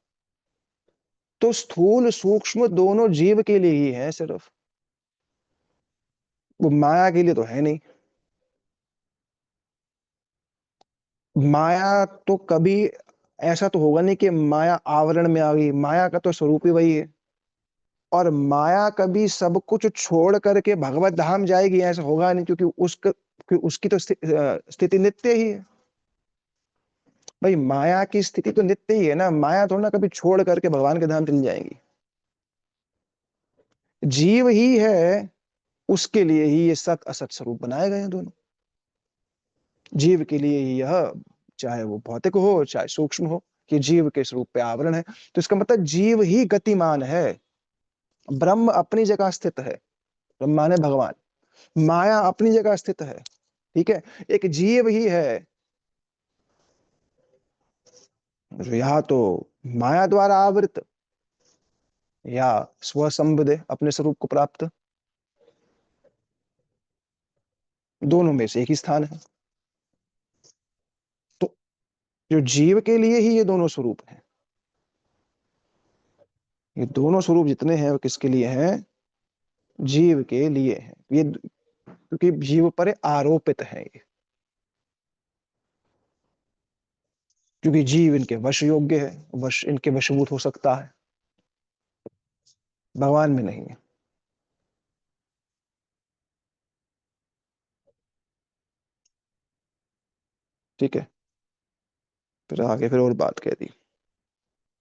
तो स्थूल सूक्ष्म दोनों जीव के लिए ही है सिर्फ, वो माया के लिए तो है नहीं। माया तो कभी ऐसा तो होगा नहीं कि माया आवरण में आ गई, माया का तो स्वरूप ही वही है। और माया कभी सब कुछ छोड़ करके भगवत धाम जाएगी, ऐसा होगा नहीं, क्योंकि उसकी तो स्थिति नित्य ही है। भाई माया की स्थिति तो नित्य ही है ना, माया थोड़ा ना कभी छोड़ करके भगवान के धाम चली जाएंगी। जीव ही है, उसके लिए ही ये सत असत स्वरूप बनाए गए हैं दोनों। जीव के लिए ही यह, चाहे वो भौतिक हो चाहे सूक्ष्म हो, कि जीव के स्वरूप पे आवरण है। तो इसका मतलब जीव ही गतिमान है, ब्रह्म अपनी जगह स्थित है, ब्रह्म माने भगवान, माया अपनी जगह स्थित है। ठीक है, एक जीव ही है जो या तो माया द्वारा आवृत या स्वसंबदे अपने स्वरूप को प्राप्त, दोनों में से एक ही स्थान है। तो जो जीव के लिए ही ये दोनों स्वरूप हैं, ये दोनों स्वरूप जितने हैं वो किसके लिए हैं? जीव के लिए हैं ये, क्योंकि जीव पर आरोपित है ये, क्योंकि जीव इनके वश योग्य है, वश इनके वशभूत हो सकता है, भगवान में नहीं है। ठीक है, फिर आगे फिर और बात कह दी।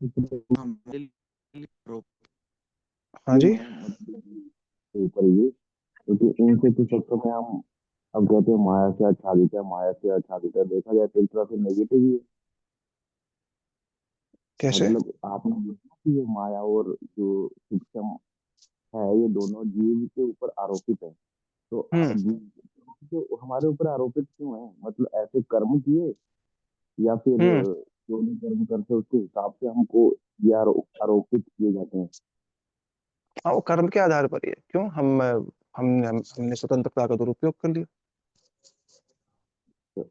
हमारे लिए आरोप हाँ क्यों जी, है, मतलब के ऊपर ये, क्योंकि इनसे कुछ चक्कर में हम अब कहते हैं माया से आच्छादित है, माया से आच्छादित है, देखा जाए तो एक तरह से नेगेटिव ही है। कैसे? मतलब आपने देखा कि ये माया और जो सूक्ष्म है, ये दोनों जीव के ऊपर आरोपित है। तो हम्म। जीव तो हमारे ऊपर आरोपित क्यों है? मतलब ऐसे कर्म किए, या फिर हम्म। जो भी कर्म करते हैं उसके हिसाब से हमको ये आरोपित किए जाते हैं। हाँ, वो कर्म के आधार पर ही है। क्यों? हमने स्वतंत्रता का दुरुपयोग कर लिया। तो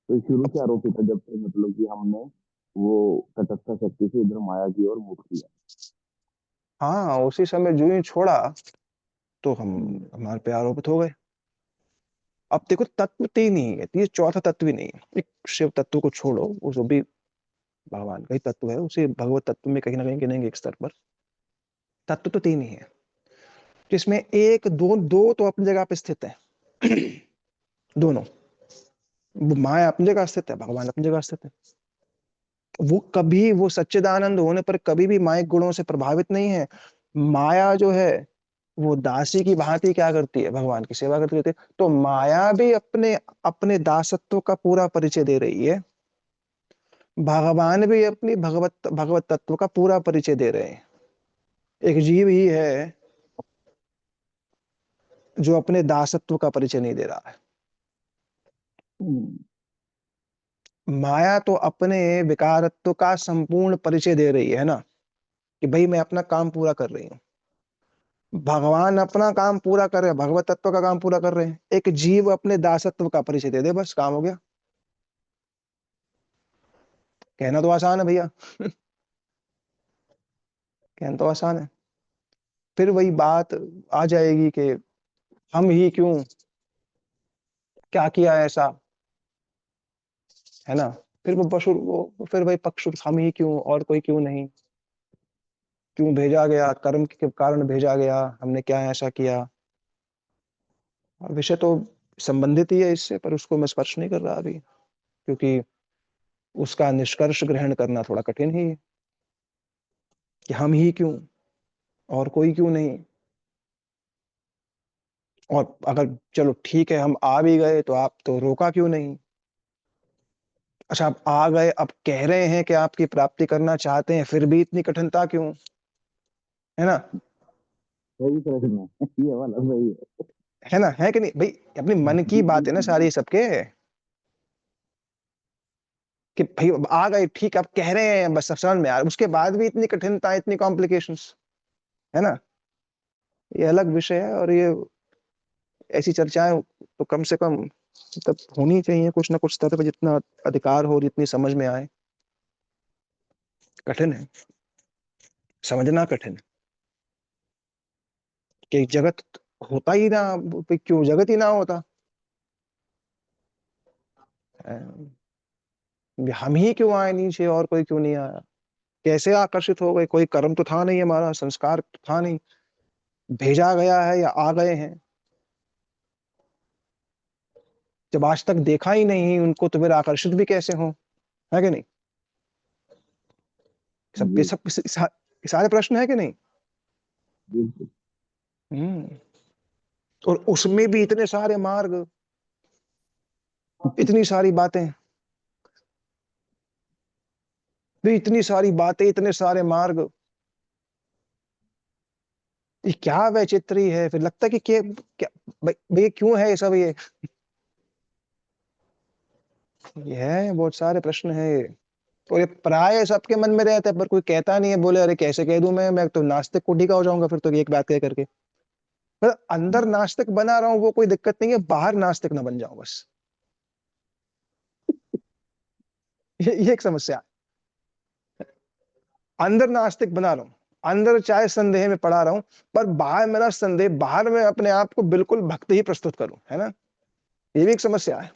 तो शुरू से आरोपित है, जब से मतलब कि हमने वो तटस्थ शक्ति से इधर माया की ओर मुख किया। हाँ, उसी समय जो ही छोड़ा तो हम हम्म। हमारे पे आरोपित हो गए। अब देखो, तत्व तीन ही है, ये चौथा तत्व ही नहीं है। एक शिव तत्व को छोड़ो, वो जो भी भगवान का ही तत्व है, उसे भगवत तत्व में कहीं ना कहीं गिनेंगे एक स्तर पर। तत्व तो तीन ही है, जिसमें एक दो दो तो अपनी जगह पे स्थित है। दोनों, वो माया अपनी जगह स्थित है, भगवान अपनी जगह स्थित है। वो कभी, वो सच्चिदानंद होने पर कभी भी माइक गुणों से प्रभावित नहीं है। माया जो है वो दासी की भांति क्या करती है? भगवान की सेवा करती रहती है। तो माया भी अपने अपने दासत्व का पूरा परिचय दे रही है, भगवान भी अपनी भगवत भगवत तत्व का पूरा परिचय दे रहे हैं। एक जीव ही है जो अपने दासत्व का परिचय नहीं दे रहा है। हम्म, माया तो अपने विकारत्व का संपूर्ण परिचय दे रही है ना, कि भाई मैं अपना काम पूरा कर रही हूँ। भगवान अपना काम पूरा कर रहे हैं, भगवत तत्व का काम पूरा कर रहे हैं। एक जीव अपने दासत्व का परिचय दे दे, बस काम हो गया। कहना तो आसान है भैया, कहना तो आसान है। फिर वही बात आ जाएगी कि हम ही क्यों, क्या किया ऐसा, है ना। फिर वो पशु, वो फिर वही पक्ष, हम ही क्यों और कोई क्यों नहीं, क्यों भेजा गया, कर्म के कारण भेजा गया, हमने क्या ऐसा किया। और विषय तो संबंधित ही है इससे, पर उसको मैं स्पर्श नहीं कर रहा अभी, क्योंकि उसका निष्कर्ष ग्रहण करना थोड़ा कठिन ही है, कि हम ही क्यों और कोई क्यों नहीं। और अगर चलो ठीक है हम आ भी गए, तो आप तो रोका क्यों नहीं। अच्छा आप आ गए, अब कह रहे हैं कि आपकी प्राप्ति करना चाहते हैं, फिर भी इतनी कठिनता क्यों, है ना। सही प्रश्न है ये वाला, सही है। है ना, है कि नहीं भाई, अपनी मन की बात है ना सारी सबके, कि भाई अब आ गए ठीक, आप कह रहे हैं बस समझ में आ रहा, उसके बाद भी इतनी कठिनता, इतनी कॉम्प्लिकेशंस, है ना। ये अलग विषय है, और ये ऐसी चर्चाएं तो कम से कम मतलब होनी चाहिए कुछ ना कुछ स्तर पर, जितना अधिकार हो, जितनी समझ में आए। कठिन है, समझना कठिन है कि जगत होता ही ना, क्यों जगत ही ना होता, हम ही क्यों आए नीचे और कोई क्यों नहीं आया, कैसे आकर्षित हो गए, कोई कर्म तो था नहीं, हमारा संस्कार तो था नहीं, भेजा गया है या आ गए हैं। जब आज तक देखा ही नहीं उनको, तो फिर आकर्षित भी कैसे हो, है कि नहीं। सबके जी, सब सारे प्रश्न है कि नहीं। बिल्कुल। हम्म। और उसमें भी इतने सारे मार्ग, इतनी सारी बातें, भी इतनी सारी बातें, इतने सारे मार्ग, ये क्या वैचित्री है। फिर लगता है कि क्या भाई क्यों है ये सब, ये है बहुत सारे प्रश्न है ये। और ये प्राय सबके मन में रहता है, पर कोई कहता नहीं है, बोले अरे कैसे कह दूं मैं तो नास्तिक कोटि का हो जाऊंगा फिर तो, एक बात कह करके। मतलब अंदर नास्तिक बना रहा हूं वो कोई दिक्कत नहीं है, बाहर नास्तिक ना बन जाऊं बस, ये एक समस्या है। अंदर नास्तिक बना रहा हूं, अंदर चाहे संदेह में पड़ा रहा हूं, पर बाहर मेरा संदेह, बाहर मैं अपने आप को बिल्कुल भक्त ही प्रस्तुत करूं, है ना। ये भी एक समस्या है,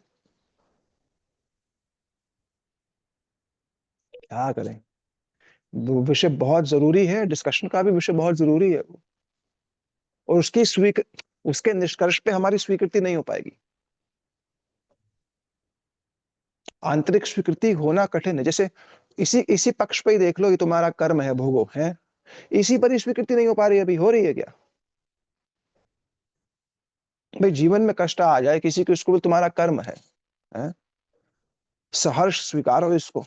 क्या करें। वो विषय बहुत जरूरी है, डिस्कशन का भी विषय बहुत जरूरी है, और उसके निष्कर्ष पे हमारी स्वीकृति नहीं हो पाएगी। आंतरिक स्वीकृति होना कठिन है। जैसे इसी इसी पक्ष पे ही देख लो, ये तुम्हारा कर्म है, भोगो है, इसी पर ही स्वीकृति नहीं हो पा रही, अभी हो रही है क्या। भाई जीवन में कष्ट आ जाए किसी को, इसको तुम्हारा कर्म है? सहर्ष स्वीकारो इसको।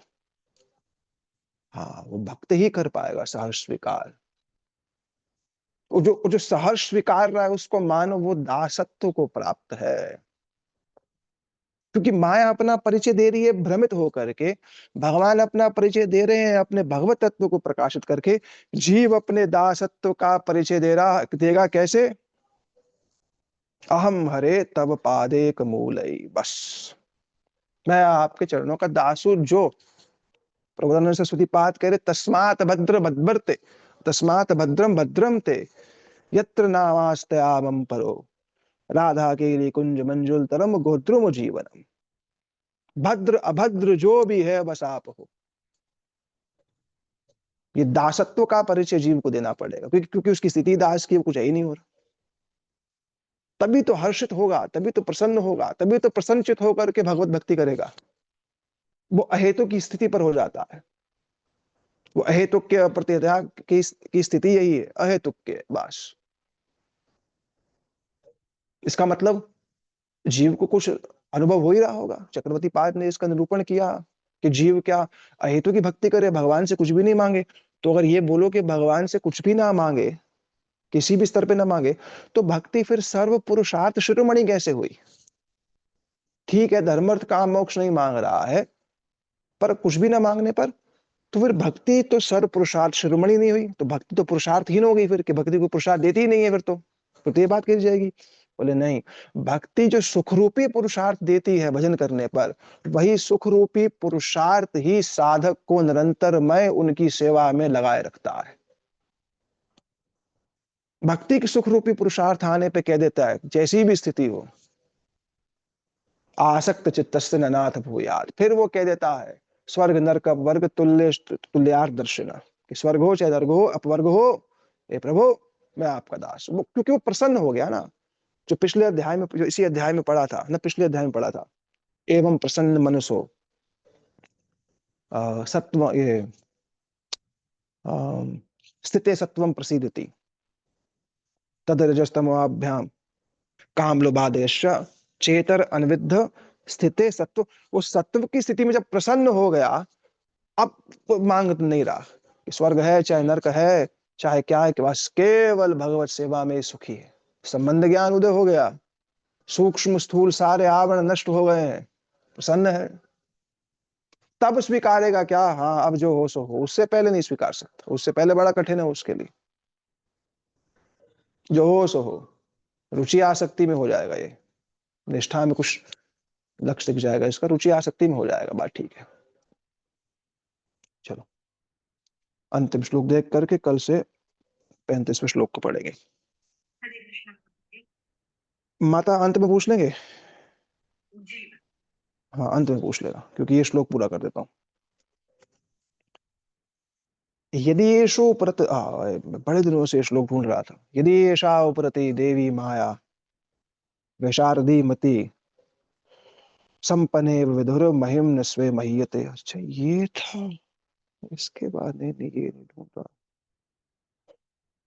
हाँ, वो भक्त ही कर पाएगा सहर्ष स्वीकार। वो जो सहर्ष स्वीकार रहा है, उसको मानो वो दासत्व को प्राप्त है। क्योंकि माया अपना परिचय दे रही है भ्रमित होकर के, भगवान अपना परिचय दे रहे हैं अपने भगवत तत्व को प्रकाशित करके। जीव अपने दासत्व का परिचय दे रहा देगा कैसे, अहम हरे तब पादेक मूलई, बस मैं आपके चरणों का दास हूं। जो प्रबोधानंद सरस्वती पाद कह रहे, तस्मात भद्र भद्रते, तस्मात भद्रम भद्रम ते, यत्र नामास्त्यामं परो, राधा के लिए कुंज मंजुल तरम गोद्रुम जीवनम। भद्र अभद्र जो भी है बस आप हो। ये दासत्व का परिचय जीव को देना पड़ेगा, क्योंकि उसकी स्थिति दास की, कुछ है ही नहीं हो रहा। तभी तो हर्षित होगा, तभी तो प्रसन्न होगा, तभी तो प्रसन्नचित होकर के भगवत भक्ति करेगा। वो अहेतु की स्थिति पर हो जाता है। वो अहेतुक के प्रतित्याग की स्थिति यही है, अहेतुक के बस। इसका मतलब जीव को कुछ अनुभव हो ही रहा होगा। चक्रवर्ती पाद ने इसका निरूपण किया कि जीव क्या अहेतु की भक्ति करे, भगवान से कुछ भी नहीं मांगे, तो अगर ये बोलो कि भगवान से कुछ भी ना मांगे, किसी भी स्तर पे ना मांगे, तो भक्ति फिर सर्व पुरुषार्थ शिरोमणि कैसे हुई? ठीक है, धर्म अर्थ काम मोक्ष नहीं मांग रहा है, पर कुछ भी ना मांगने पर तो फिर भक्ति तो सर्व पुरुषार्थ शिरोमणि नहीं हुई, तो भक्ति तो पुरुषार्थहीन हो गई फिर, कि भक्ति को पुरुषार्थ देती ही नहीं है फिर तो ये बात कही जाएगी। बोले नहीं, भक्ति जो सुखरूपी पुरुषार्थ देती है भजन करने पर, वही सुखरूपी पुरुषार्थ ही साधक को निरंतरमय उनकी सेवा में लगाए रखता है। भक्ति की सुखरूपी पुरुषार्थ आने पे कह देता है जैसी भी स्थिति हो, आसक्त चित्तस्य न नाथ भूयात्, फिर वो कह देता है स्वर्ग नरक वर्ग तुल्यार्थ दर्शिना, कि स्वर्ग हो चाहे नर्क हो, अपवर्ग हो, हे प्रभु मैं आपका दास। वो क्योंकि वो प्रसन्न हो गया ना, जो पिछले अध्याय में, जो इसी अध्याय में पढ़ा था ना, पिछले अध्याय में पढ़ा था, एवं प्रसन्न मनसो सत्व ये स्थिते सत्वम प्रसीदति तद रजस्तमोभ्याम काम लोभादेश चेतर अनविद्ध स्थिते सत्व। उस सत्व की स्थिति में जब प्रसन्न हो गया, अब वो मांग नहीं रहा कि स्वर्ग है चाहे नरक है चाहे क्या है, कि बस केवल भगवत सेवा में सुखी है। संबंध ज्ञान उदय हो गया, सूक्ष्म स्थूल सारे आवरण नष्ट हो गए हैं, प्रसन्न है। तब स्वीकारेगा क्या? हाँ, अब जो हो सो हो। उससे पहले नहीं स्वीकार सकता, उससे पहले बड़ा कठिन है उसके लिए। जो हो सो हो, रुचि आसक्ति में हो जाएगा, ये निष्ठा में कुछ लक्ष्य दिख जाएगा इसका, रुचि आसक्ति में हो जाएगा, बात ठीक है। चलो अंतिम श्लोक देख करके कल से 35वें श्लोक को पढ़ेंगे। माता अंत में पूछ लेंगे? हाँ अंत में पूछ लेगा, क्योंकि ये श्लोक पूरा कर देता हूँ। यदि येषु उपरत बड़े दिनों से श्लोक ढूंढ रहा था। यदि येषा उपरति देवी माया वैशारदी मति संपन्ने विधुर महिम न स्वे महीयते। अच्छा ये था, इसके बाद नहीं ये नहीं ढूंढ रहा।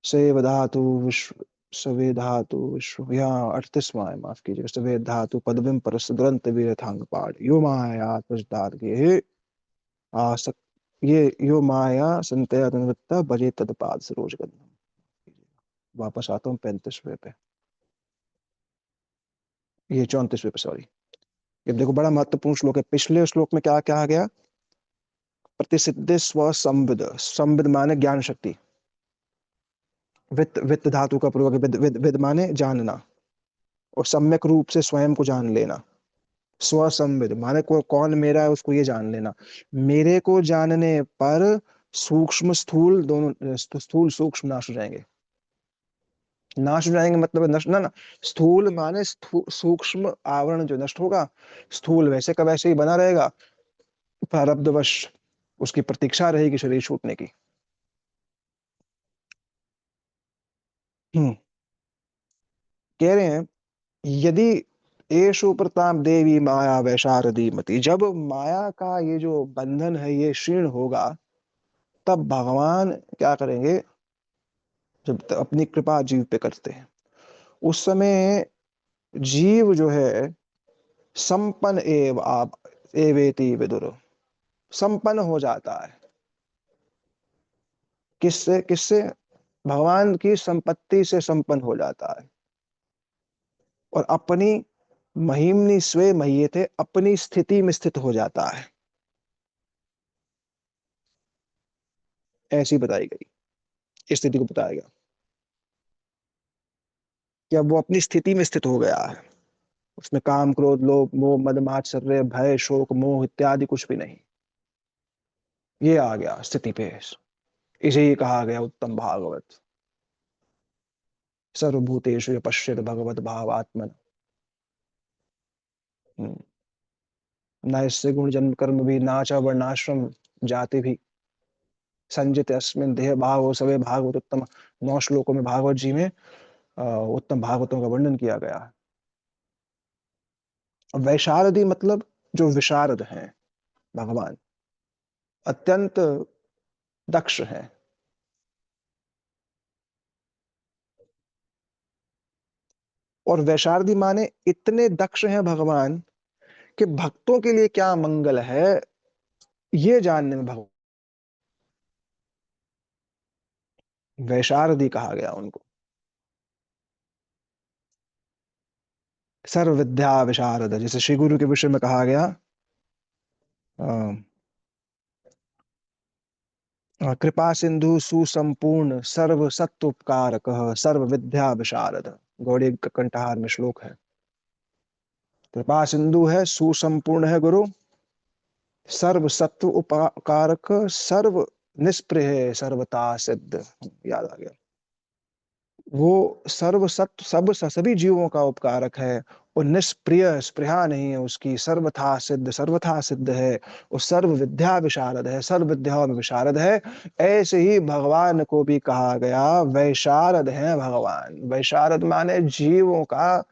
सेव धातु विश्व सवे धातु विश्व, यहाँ 38वां है, माफ कीजिएगा। सवे धातु पदविम परस दुरंत वीरथांग पाड़ यो माया तुझदार्गे आसक, ये यो माया संतया तन्वत्ता बजे तदपाद सरोज गंधम। वापस आता हूँ 35वें पे, ये 34वें पे, सॉरी। ये देखो बड़ा महत्वपूर्ण श्लोक है। पिछले श्लोक में क्या क्या आ गया? प्रतिसिद्ध स्व संविद, संविद माने ज्ञान शक्ति, वित्त वित्त धातु का प्रयोग, विद विद विद माने जानना, और सम्यक रूप से स्वयं को जान लेना। स्व संविद माने कौन मेरा है उसको ये जान लेना। मेरे को जानने पर सूक्ष्म स्थूल दोनों, स्थूल सूक्ष्म नाश हो जाएंगे। नाश हो जाएंगे मतलब नष्ट ना, स्थूल माने सूक्ष्म आवरण जो नष्ट होगा, स्थूल वैसे का वैसे ही बना रहेगा, प्रारब्धवश उसकी प्रतीक्षा रहेगी शरीर छूटने की। कह रहे हैं यदि एषु प्रताप देवी माया वैशारदी मति, जब माया का ये जो बंधन है ये क्षीण होगा, तब भगवान क्या करेंगे? जब अपनी कृपा जीव पे करते हैं, उस समय जीव जो है संपन्न एव आप एवेति विदुर, संपन्न हो जाता है। किससे किससे? भगवान की संपत्ति से संपन्न हो जाता है, और अपनी महिमनी स्वे महीयते, अपनी स्थिति में स्थित हो जाता है। ऐसी बताई गई, इस स्थिति को बताया गया कि अब वो अपनी स्थिति में स्थित हो गया है। उसमें काम क्रोध लोभ मोह मद मात्सर्य भय शोक मोह इत्यादि कुछ भी नहीं, ये आ गया स्थिति पे। इसे ही कहा गया उत्तम भागवत। सर्वभूतेषु पश्यत भगवत भावात्मन, न इससे गुण जन्म कर्म भी नाचा वर्णाश्रम जाति भी संजित अस्मिन देह भाव हो सवे भागवत उत्तम। 9 श्लोकों में भागवत जी में उत्तम भागवतों का वर्णन किया गया है। वैशारदी मतलब जो विशारद हैं, भगवान अत्यंत दक्ष हैं। और वैशारदी माने इतने दक्ष हैं भगवान कि भक्तों के लिए क्या मंगल है ये जानने में भगवान वैशारदी कहा गया उनको। सर्व विद्या विशारद, जैसे श्री गुरु के विषय में कहा गया, कृपा सिंधु सुसंपूर्ण सर्व सत्वोपकारक सर्व विद्या विशारद। गौड़ी कंठहार में श्लोक है। कृपा सिंधु है, सुसंपूर्ण है गुरु, सर्व सत्व उपकारक, सर्व निष्प्रिय है, सर्वता सिद्ध। याद आ गया। वो सर्व सत्व सब सभी जीवों का उपकारक है, और निष्प्रिय, स्पृहा नहीं है उसकी, सर्वथा सिद्ध, सर्वथा सिद्ध है, और सर्व विद्या विशारद है, सर्व विद्याओं में विशारद है। ऐसे ही भगवान को भी कहा गया वैशारद है भगवान। वैशारद माने जीवों का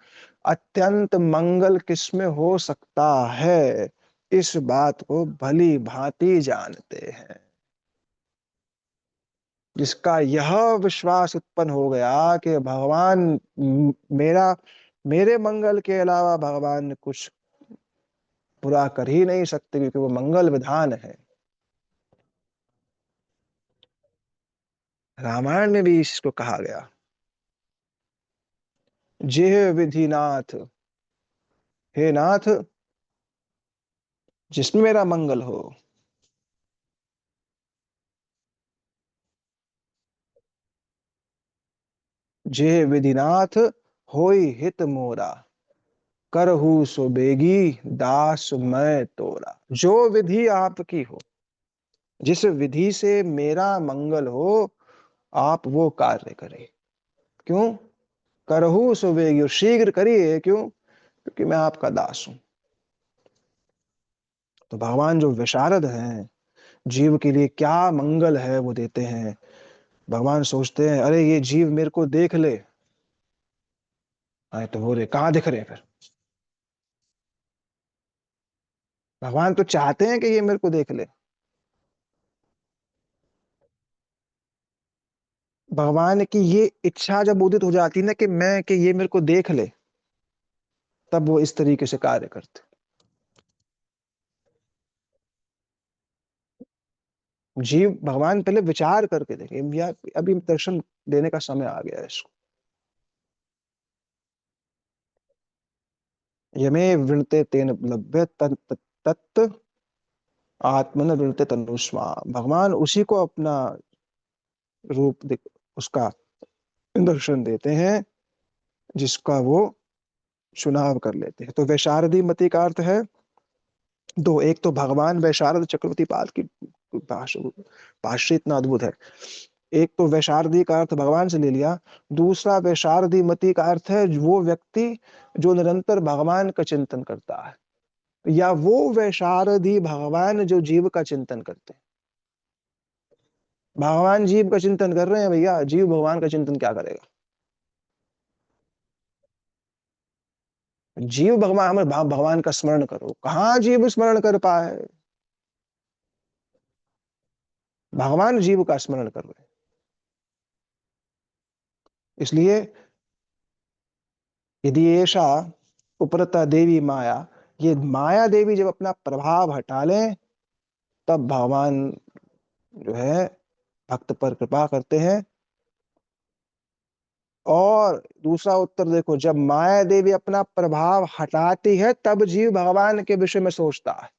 अत्यंत मंगल किसमें हो सकता है, इस बात को भली भांति जानते हैं। जिसका यह विश्वास उत्पन्न हो गया कि भगवान मेरा मेरे मंगल के अलावा भगवान कुछ बुरा कर ही नहीं सकते, क्योंकि वो मंगल विधान है। रामायण में भी इसको कहा गया, जेह विधिनाथ, हे नाथ जिसमें मेरा मंगल हो। जेह विधिनाथ होई हित मोरा, करहु सो बेगी दास मैं तोरा। जो विधि आपकी हो, जिस विधि से मेरा मंगल हो, आप वो कार्य करें। क्यों? करहु सो बेगी, और शीघ्र करिए। क्यों? क्योंकि मैं आपका दास हूं। तो भगवान जो विशारद हैं, जीव के लिए क्या मंगल है वो देते हैं। भगवान सोचते हैं अरे ये जीव मेरे को देख ले, आए तो बोले कहाँ दिख रहे हैं फिर। भगवान तो चाहते हैं कि ये मेरे को देख ले। भगवान की ये इच्छा जब उदित हो जाती है ना कि मैं, कि ये मेरे को देख ले, तब वो इस तरीके से कार्य करते। जीव भगवान पहले विचार करके देखे, या अभी दर्शन देने का समय आ गया है इसको। यमे वृणते तेन लभ्य तत् आत्मन वृणते तनुष्मा। भगवान उसी को अपना रूप उसका दर्शन देते हैं जिसका वो चुनाव कर लेते हैं। तो वैशारदी मति का अर्थ है दो। एक तो भगवान वैशारद चक्रवर्ती पाद की भाष्य इतना अद्भुत है। एक तो वैशारदी का अर्थ भगवान से ले लिया, दूसरा वैशारदी मति का अर्थ है वो व्यक्ति जो निरंतर भगवान का चिंतन करता है, या वो वैशारदी भगवान जो जीव का चिंतन करते हैं। भगवान जीव का चिंतन कर रहे हैं भैया, जीव भगवान का चिंतन क्या करेगा। जीव भगवान, हमें भगवान का स्मरण करो, कहाँ जीव स्मरण कर पाए। भगवान जीव का स्मरण कर रहे हैं। इसलिए यदि ऐसा उपरता देवी माया, ये माया देवी जब अपना प्रभाव हटा लें, तब भगवान जो है भक्त पर कृपा करते हैं। और दूसरा उत्तर देखो, जब माया देवी अपना प्रभाव हटाती है, तब जीव भगवान के विषय में सोचता है।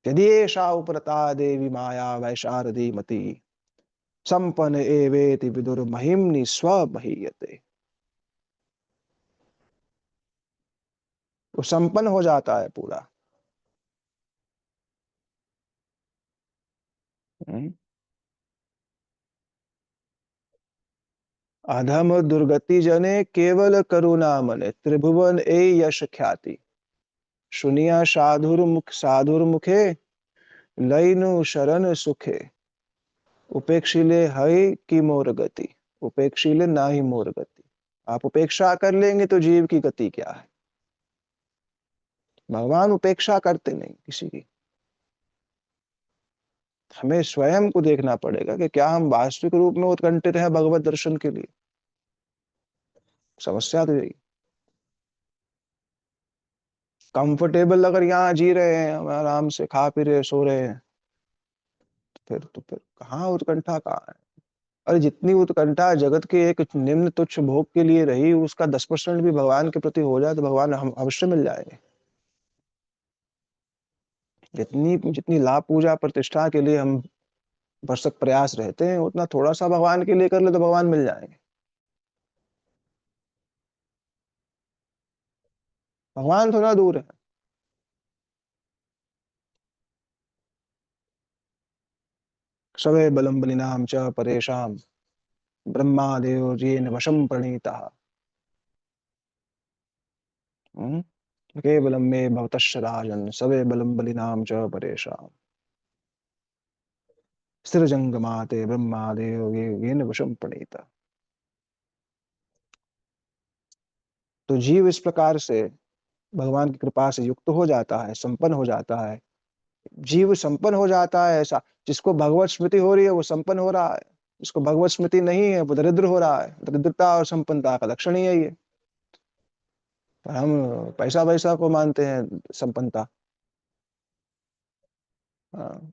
यदि ऐसा उपरता देवी माया वैशारदी मति, संपन्न एवेति विदुर महिम्नि स्वमहीयते। वो संपन्न हो जाता है पूरा। अधम दुर्गति जने केवल करुणा मने, त्रिभुवन ए यश ख्याति। सुनिया साधुर मुखे, लैनु शरण सुखे। उपेक्षिले हई की मोर गति, उपेक्षिले ना ही मोर गति। आप उपेक्षा कर लेंगे तो जीव की गति क्या है। भगवान उपेक्षा करते नहीं किसी की। हमें स्वयं को देखना पड़ेगा कि क्या हम वास्तविक रूप में उत्कंठित हैं भगवत दर्शन के लिए। समस्या तो यही। कंफर्टेबल अगर यहाँ जी रहे हैं, हम आराम से खा पी रहे सो रहे हैं, फिर कहाँ उत्कंठा कहाँ है? अरे जितनी उत्कंठा जगत के एक निम्न तुच्छ भोग के लिए रही, उसका 10% भी भगवान के प्रति हो जाए तो भगवान हम अवश्य मिल जाएंगे। जितनी जितनी लाभ पूजा प्रतिष्ठा के लिए हम भरसक प्रयास रहते हैं, उतना थोड़ा सा भगवान के लिए कर ले तो भगवान मिल जाएंगे। भगवान थोड़ा दूर है। सवे बलम बलिनाम च परेशान ब्रह्मादेव येन वशम प्रणीता। केवलम मे भवतश्च राजन् सवे बलम बलिनाम च परेशान स्थिरजंगमाते ब्रह्मादेव येन वशम प्रणीता। तो जीव इस प्रकार से भगवान की कृपा से युक्त हो जाता है, संपन्न हो जाता है। जीव संपन्न हो जाता है, ऐसा जिसको भगवत स्मृति हो रही है वो संपन्न हो रहा है, जिसको भगवत स्मृति नहीं है वो दरिद्र हो रहा है। दरिद्रता और संपन्नता का लक्षण ही है ये। पर हम पैसा वैसा को मानते हैं संपन्नता। हाँ,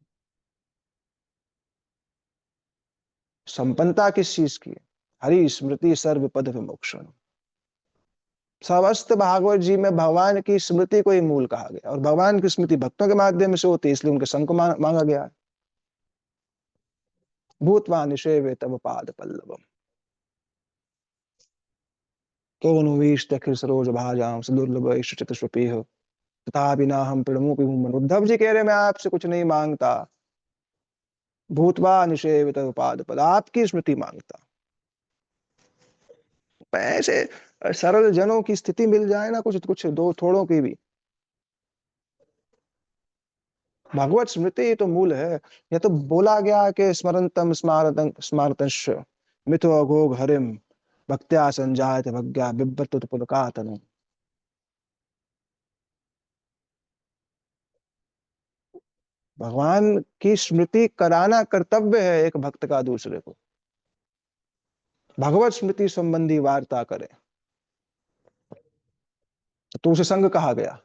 संपन्नता किस चीज की है? हरि स्मृति सर्व पद विमोक्षण। समस्त भागवत जी में भगवान की स्मृति को ही मूल कहा गया, और भगवान की स्मृति भक्तों के माध्यम से होती है, इसलिए उनके संग को मांगा गया है। भूतवा निषेवे तव पाद पल्लवम कौन सरोज भाजाम सुदुर्लभ चतुष्पीह तथापि ना हम प्रणमोपि मुमन। उद्धव जी कह रहे मैं आपसे कुछ नहीं मांगता, भूतवा निषेवित पाद पद, आपकी स्मृति मांगता। ऐसे सरल जनों की स्थिति मिल जाए ना, कुछ कुछ दो थोड़ों की भी, भगवत स्मृति तो मूल है। या तो बोला गया कि स्मरंतम स्मारतं स्मारतश्च मिथो अघोघ हरिम भक्त्या संजायते भग्या बिभ्रत पुलकातनु। भगवान की स्मृति कराना कर्तव्य है एक भक्त का दूसरे को। भगवत स्मृति संबंधी वार्ता करे तो उसे संग कहा गया।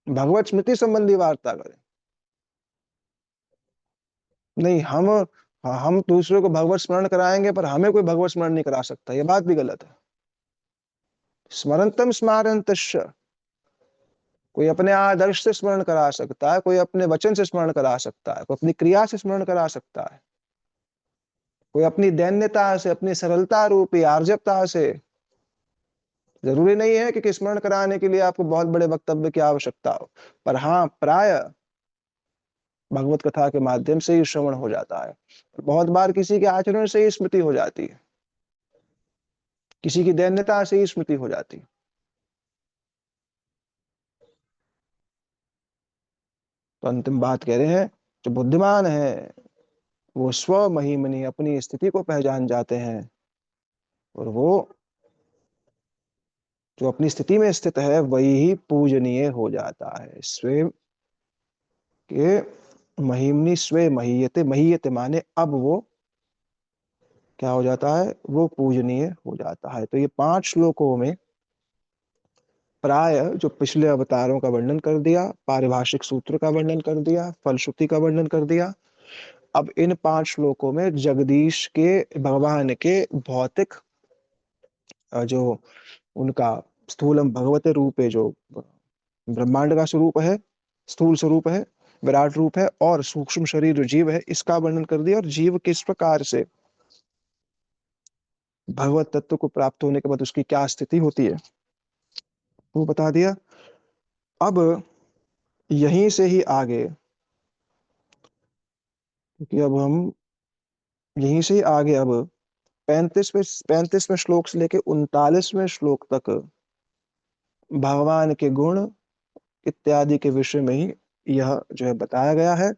भगवत स्मृति संबंधी वार्ता करे, नहीं हम दूसरे को भगवत स्मरण कराएंगे पर हमें कोई भगवत स्मरण नहीं करा सकता, ये बात भी गलत है। स्मरंतम स्मारंतश्च, कोई अपने आदर्श से स्मरण करा सकता है, कोई अपने वचन से स्मरण करा सकता है, कोई अपनी क्रिया से स्मरण करा सकता है, कोई अपनी दैन्यता से, अपनी सरलता रूपी आर्जवता से। जरूरी नहीं है कि स्मरण कराने के लिए आपको बहुत बड़े वक्तव्य की आवश्यकता हो, पर हाँ प्राय भगवत कथा के माध्यम से ही श्रवण हो जाता है। बहुत बार किसी के आचरण से ही स्मृति हो जाती है, किसी की दैन्यता से ही स्मृति हो जाती है। तो अंतिम बात कह रहे हैं, जो बुद्धिमान है वो स्व महिमनी अपनी स्थिति को पहचान जाते हैं, और वो जो अपनी स्थिति में स्थित है वही ही पूजनीय हो जाता है। स्वयं के महिमनी स्वे महीयते, महीयते माने अब वो क्या हो जाता है, वो पूजनीय हो जाता है। तो ये 5 श्लोकों में प्राय जो पिछले अवतारों का वर्णन कर दिया, पारिभाषिक सूत्र का वर्णन कर दिया, फलश्रुति का वर्णन कर दिया। अब इन 5 श्लोकों में जगदीश के, भगवान के भौतिक जो उनका स्थूलम भगवते रूप है, जो ब्रह्मांड का स्वरूप है, स्थूल स्वरूप है, विराट रूप है, और सूक्ष्म शरीर जो जीव है इसका वर्णन कर दिया, और जीव किस प्रकार से भगवत तत्व को प्राप्त होने के बाद उसकी क्या स्थिति होती है वो बता दिया। अब यहीं से ही आगे, क्योंकि अब हम यहीं से ही आगे अब 35वें श्लोक से लेके 39वें श्लोक तक भगवान के गुण इत्यादि के विषय में ही यह जो है बताया गया है।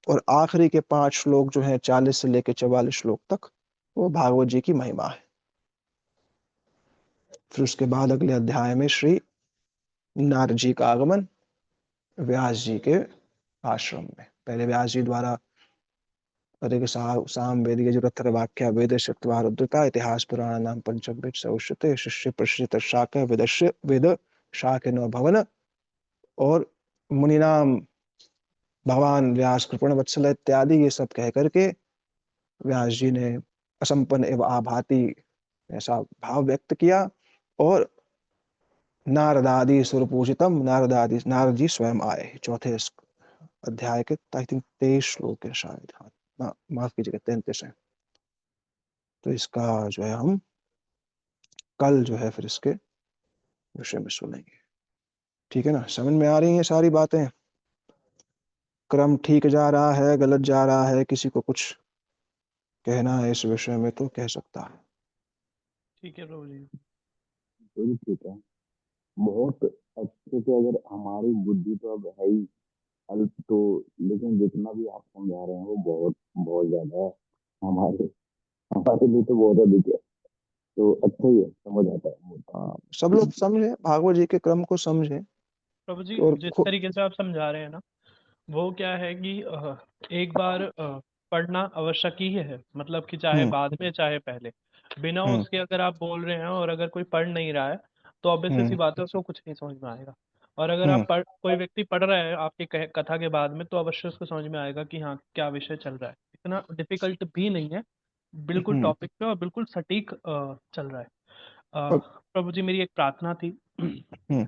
और आखिरी के 5 श्लोक जो है 40 से लेके 44 श्लोक तक वो भागवत जी की महिमा है। फिर उसके बाद अगले अध्याय में श्री नारद जी का आगमन व्यास जी के आश्रम में। पहले व्यास जी द्वारा अरे साम वेद के जो रथर वाक्य वेद श्रुत्वा रुद्रता इतिहास पुराण नाम पंचम सौष्यते शिष्य प्रश्रित शाक वेदस्य वेद शाक न भवन, और मुनिनाम भगवान व्यास कृपण वत्सल इत्यादि ये सब कह करके व्यास जी ने असंपन्न एवं आभाति ऐसा भाव व्यक्त किया। और नारदादि सुरपूजितम, नारद जी स्वयं आए चौथे अध्याय के आई थिंक 23 श्लोक है शायद, हाँ माफ कीजिएगा 33 है। तो इसका जो है हम कल जो है फिर इसके विषय में सुनेंगे, ठीक है ना। समझ में आ रही हैं सारी बातें, क्रम ठीक जा रहा है गलत जा रहा है, किसी को कुछ कहना है इस विषय में तो कह सकता है। ठीक है प्रभु जी। तो भी ठीक है। बहुत अच्छे से, अगर हमारी बुद्धि तो अब है ही अल्प, तो लेकिन जितना भी आप समझा रहे हैं वो बहुत बहुत ज्यादा है। हमारे हमारे लिए तो बहुत अधिक है। तो अच्छा ही है, समझ आता है। सब लोग समझे, भागवत जी के क्रम को समझे। प्रभु जी और जिस तरीके से आप समझा रहे हैं ना, वो क्या है कि एक बार पढ़ना आवश्यक ही है, मतलब कि चाहे हम्म बाद में चाहे पहले, बिना हम्म उसके अगर आप बोल रहे हैं और अगर कोई पढ़ नहीं रहा है तो ऑब्वियसली सी हम्म बात है उसको कुछ नहीं समझ में आएगा। और अगर हम्म कोई व्यक्ति पढ़ रहा है आपकी कथा के बाद में तो अवश्य उसको समझ में आएगा कि हाँ क्या विषय चल रहा है। इतना डिफिकल्ट भी नहीं है, बिल्कुल हम्म टॉपिक पे और बिल्कुल सटीक चल रहा है। और- प्रभु जी मेरी एक प्रार्थना थी। हम्म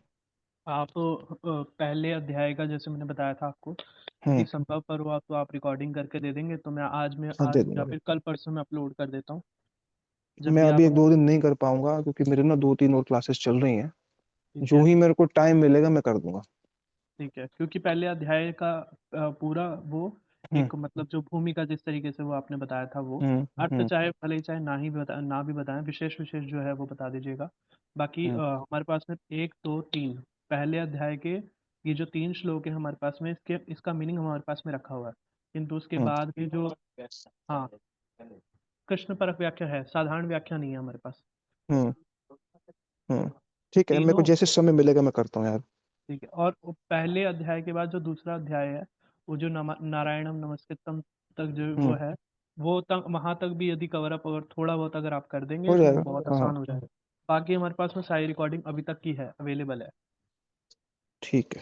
आप पहले अध्याय का जैसे मैंने बताया था आपको, यदि हम्म संभव पर हुआ तो आप रिकॉर्डिंग करके दे देंगे तो मैं हाँ आज दे या दूंगा। फिर कल परसों में अपलोड कर देता हूँ, जब मैं भी अभी आप। 1-2 दिन नहीं कर पाऊंगा क्योंकि मेरे ना 2-3 और क्लासेस चल रही हैं। ठीक जो है। ही मेरे को टाइम मिलेगा मैं कर दूंगा। ठीक है, क्योंकि पहले अध्याय का पूरा वो हम्म एक मतलब जो भूमिका जिस तरीके से वो आपने बताया था वो हम्म अर्थ हम्म चाहे भले ही चाहे ना भी बताएं, विशेष विशेष जो है वो बता दीजिएगा। बाकी हम्म हमारे पास में एक दो तीन पहले अध्याय के ये जो 3 श्लोक है हमारे पास में, इसका मीनिंग हमारे पास में रखा हुआ है। किंतु उसके हम्म बाद भी जो, हाँ, कृष्ण परक व्याख्या है, साधारण व्याख्या नहीं है हमारे पास। हम्म हम्म। ठीक है, मेरे को तीनों। जैसे समय मिलेगा मैं करता हूँ यार। ठीक है, और वो पहले अध्याय के बाद जो दूसरा अध्याय है वो जो नारायणम नमस्कृतम तक जो वो हम्म है, वो तक वहां तक भी यदि कवर अप अगर थोड़ा बहुत अगर आप कर देंगे हो तो जाएगा। बहुत हाँ हाँ आसान हो जाएगा। बाकी हमारे पास में सारी रिकॉर्डिंग अभी तक की है, अवेलेबल है। ठीक है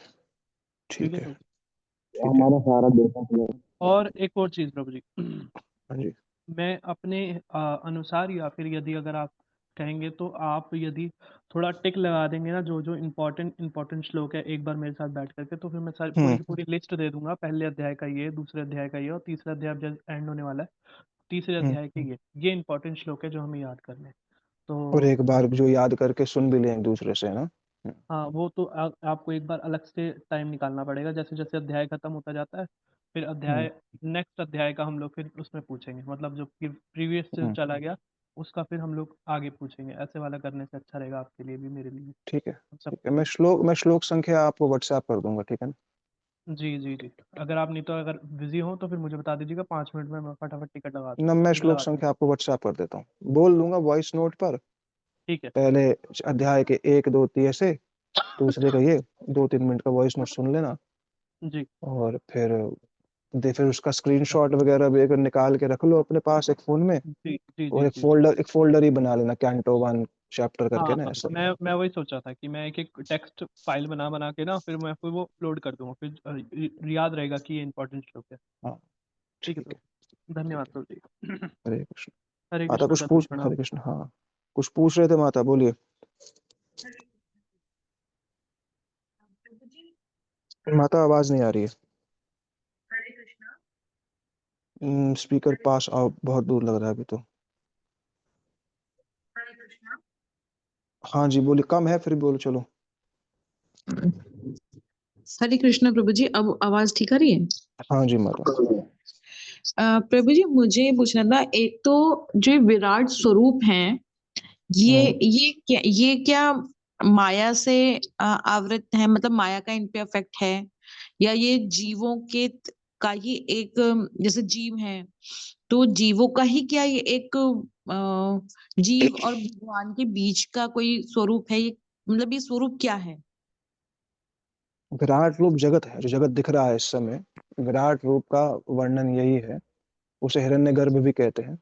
ठीक ठीक है है प्रभु। ठीक है। हमारा सारा देखना पड़ेगा। और एक और चीज़ प्रभु जी, हाँ जी। मैं अपने अनुसार या फिर यदि अगर आप कहेंगे तो आप यदि थोड़ा टिक लगा देंगे ना, जो जो इम्पोर्टेंट श्लोक है एक बार मेरे साथ बैठ करके, तो फिर मैं सारी पूरी हम्म की पूरी लिस्ट दे दूंगा। पहले अध्याय का ये, दूसरे अध्याय का ये, और तीसरा अध्याय जब एंड होने वाला है तीसरे हम्म। अध्याय के ये इंपॉर्टेंट श्लोक है जो हमें याद करने हैं। और तो एक बार जो याद करके सुन भी लें एक दूसरे से, है ना। हाँ, वो तो आपको एक बार अलग से टाइम निकालना पड़ेगा, जैसे जैसे अध्याय खत्म होता जाता है फिर हम्म अध्याय नेक्स्ट अध्याय का हम लोग फिर उसमें पूछेंगे, मतलब जो प्रीवियस से हम्म। चला गया उसका फिर हम लोग आगे पूछेंगे। ऐसे वाला करने से अच्छा रहेगा आपके लिए भी, मेरे लिए भी, ठीक है हम ठीक सबके है, लिए। मैं श्लोक संख्या आपको व्हाट्सएप कर दूंगा, ठीक है ना। जी जी जी, अगर आप नहीं तो अगर बिजी हो तो फिर मुझे बता दीजिएगा, 5 मिनट में मैं फटाफट टिकट लगा ना मैं श्लोक दिलवा दूंगा। संख्या आपको व्हाट्सएप कर देता हूँ, बोल दूंगा वॉइस नोट पर। ठीक है। पहले अध्याय के 1 2 3 ऐसे, दूसरे का ये 2-3 मिनट का वॉइस नोट सुन लेना। जी और फिर उसका स्क्रीनशॉट वगैरह भी अगर निकाल के रख लो अपने पास एक फोन में। जी जी और जी एक जी। फोल्डर ही बना लेना, कैंटो 1 चैप्टर हाँ करके ना हाँ, ऐसे। मैं वही सोचा था कि मैं एक एक टेक्स्ट फाइल बना बना के ना फिर वो अपलोड कर दूंगा, फिर याद रहेगा कि ये इंपॉर्टेंट श्लोक है। हाँ ठीक है ठीक है प्रभु, धन्यवाद ठीक है। प्रभु जी। हरे कृष्ण। हरे माता कृष्णा कुछ दत्त पूछ, प्रणाम। हरे कृष्ण, हाँ कुछ पूछ रहे थे माता, बोलिए। माता आवाज नहीं आ रही है। स्पीकर पास आओ, बहुत दूर लग रहा है अभी तो। हाँ जी बोलिए, कम है फिर भी बोलो चलो। हरे कृष्णा प्रभु जी, अब आवाज ठीक आ रही है? हाँ जी माता। प्रभु जी मुझे पूछना था, एक तो जो विराट स्वरूप है हम्म ये क्या माया से आवृत है, मतलब माया का इन पे इफेक्ट है, या ये जीवों के का ही एक जैसे जीव है तो जीवों का ही क्या ये एक जीव और भगवान के बीच का कोई स्वरूप है ये, मतलब ये स्वरूप क्या है? विराट रूप जगत है, जो जगत दिख रहा है इस समय, विराट रूप का वर्णन यही है। उसे हिरण्यगर्भ भी कहते हैं।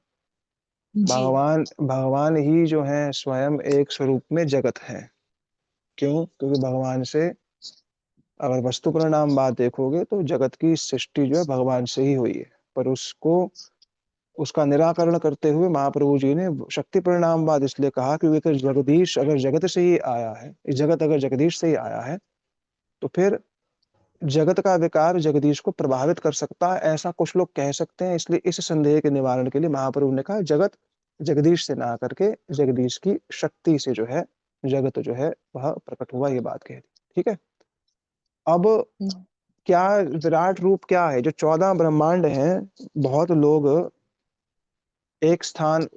जी। भगवान भगवान ही जो है स्वयं एक स्वरूप में जगत है। क्यों? क्योंकि भगवान से अगर वस्तु परिणामवाद देखोगे तो जगत की सृष्टि जो है भगवान से ही हुई है, पर उसका निराकरण करते हुए महाप्रभु जी ने शक्ति परिणामवाद इसलिए कहा क्योंकि जगदीश अगर जगत से ही आया है, जगत अगर जगदीश से ही आया है, तो फिर जगत का विकार जगदीश को प्रभावित कर सकता है, ऐसा कुछ लोग कह सकते हैं। इसलिए इस संदेह के निवारण के लिए महाप्रभु ने कहा जगत जगदीश से ना करके जगदीश की शक्ति से जो है जगत जो है वह प्रकट हुआ, ये बात कह दी। ठीक है। अब क्या विराट रूप क्या है? जो 14 ब्रह्मांड हैं, बहुत लोग एक स्थान,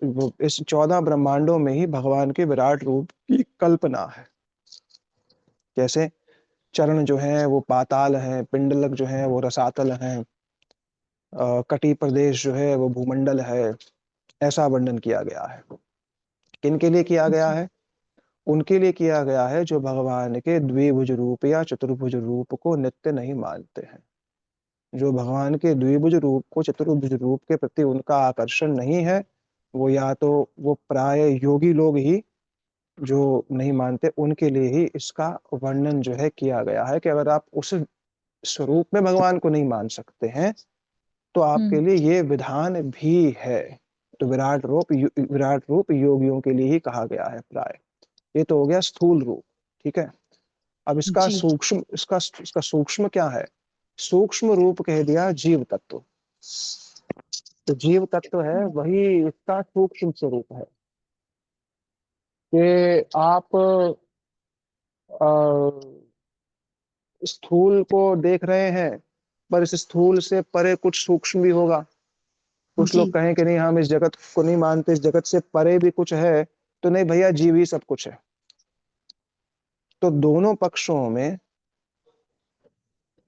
इस 14 ब्रह्मांडों में ही भगवान के विराट रूप की कल्पना है। जैसे चरण जो है वो पाताल है, पिंडलक जो है वो रसातल है, कटी प्रदेश जो है वो भूमंडल है, ऐसा वर्णन किया गया है। किन के लिए किया गया है? उनके लिए किया गया है जो भगवान के द्विभुज रूप या चतुर्भुज रूप को नित्य नहीं मानते हैं। जो भगवान के द्विभुज रूप को चतुर्भुज रूप के प्रति उनका आकर्षण नहीं है, वो या तो वो प्राय योगी लोग ही जो नहीं मानते, उनके लिए ही इसका वर्णन जो है किया गया है कि अगर आप उस स्वरूप में भगवान को नहीं मान सकते हैं तो आपके लिए ये विधान भी है। तो विराट रूप योगियों के लिए ही कहा गया है प्राय। ये तो हो गया स्थूल रूप। ठीक है। अब इसका जी सूक्ष्म इसका सूक्ष्म क्या है? सूक्ष्म रूप कह दिया जीव तत्व। तो जीव तत्व है वही इसका सूक्ष्म स्वरूप है कि आप स्थूल को देख रहे हैं, पर इस स्थूल से परे कुछ सूक्ष्म भी होगा। कुछ जी लोग कहें कि नहीं हम इस जगत को नहीं मानते, इस जगत से परे भी कुछ है, तो नहीं भैया, जीव ही सब कुछ है। तो दोनों पक्षों में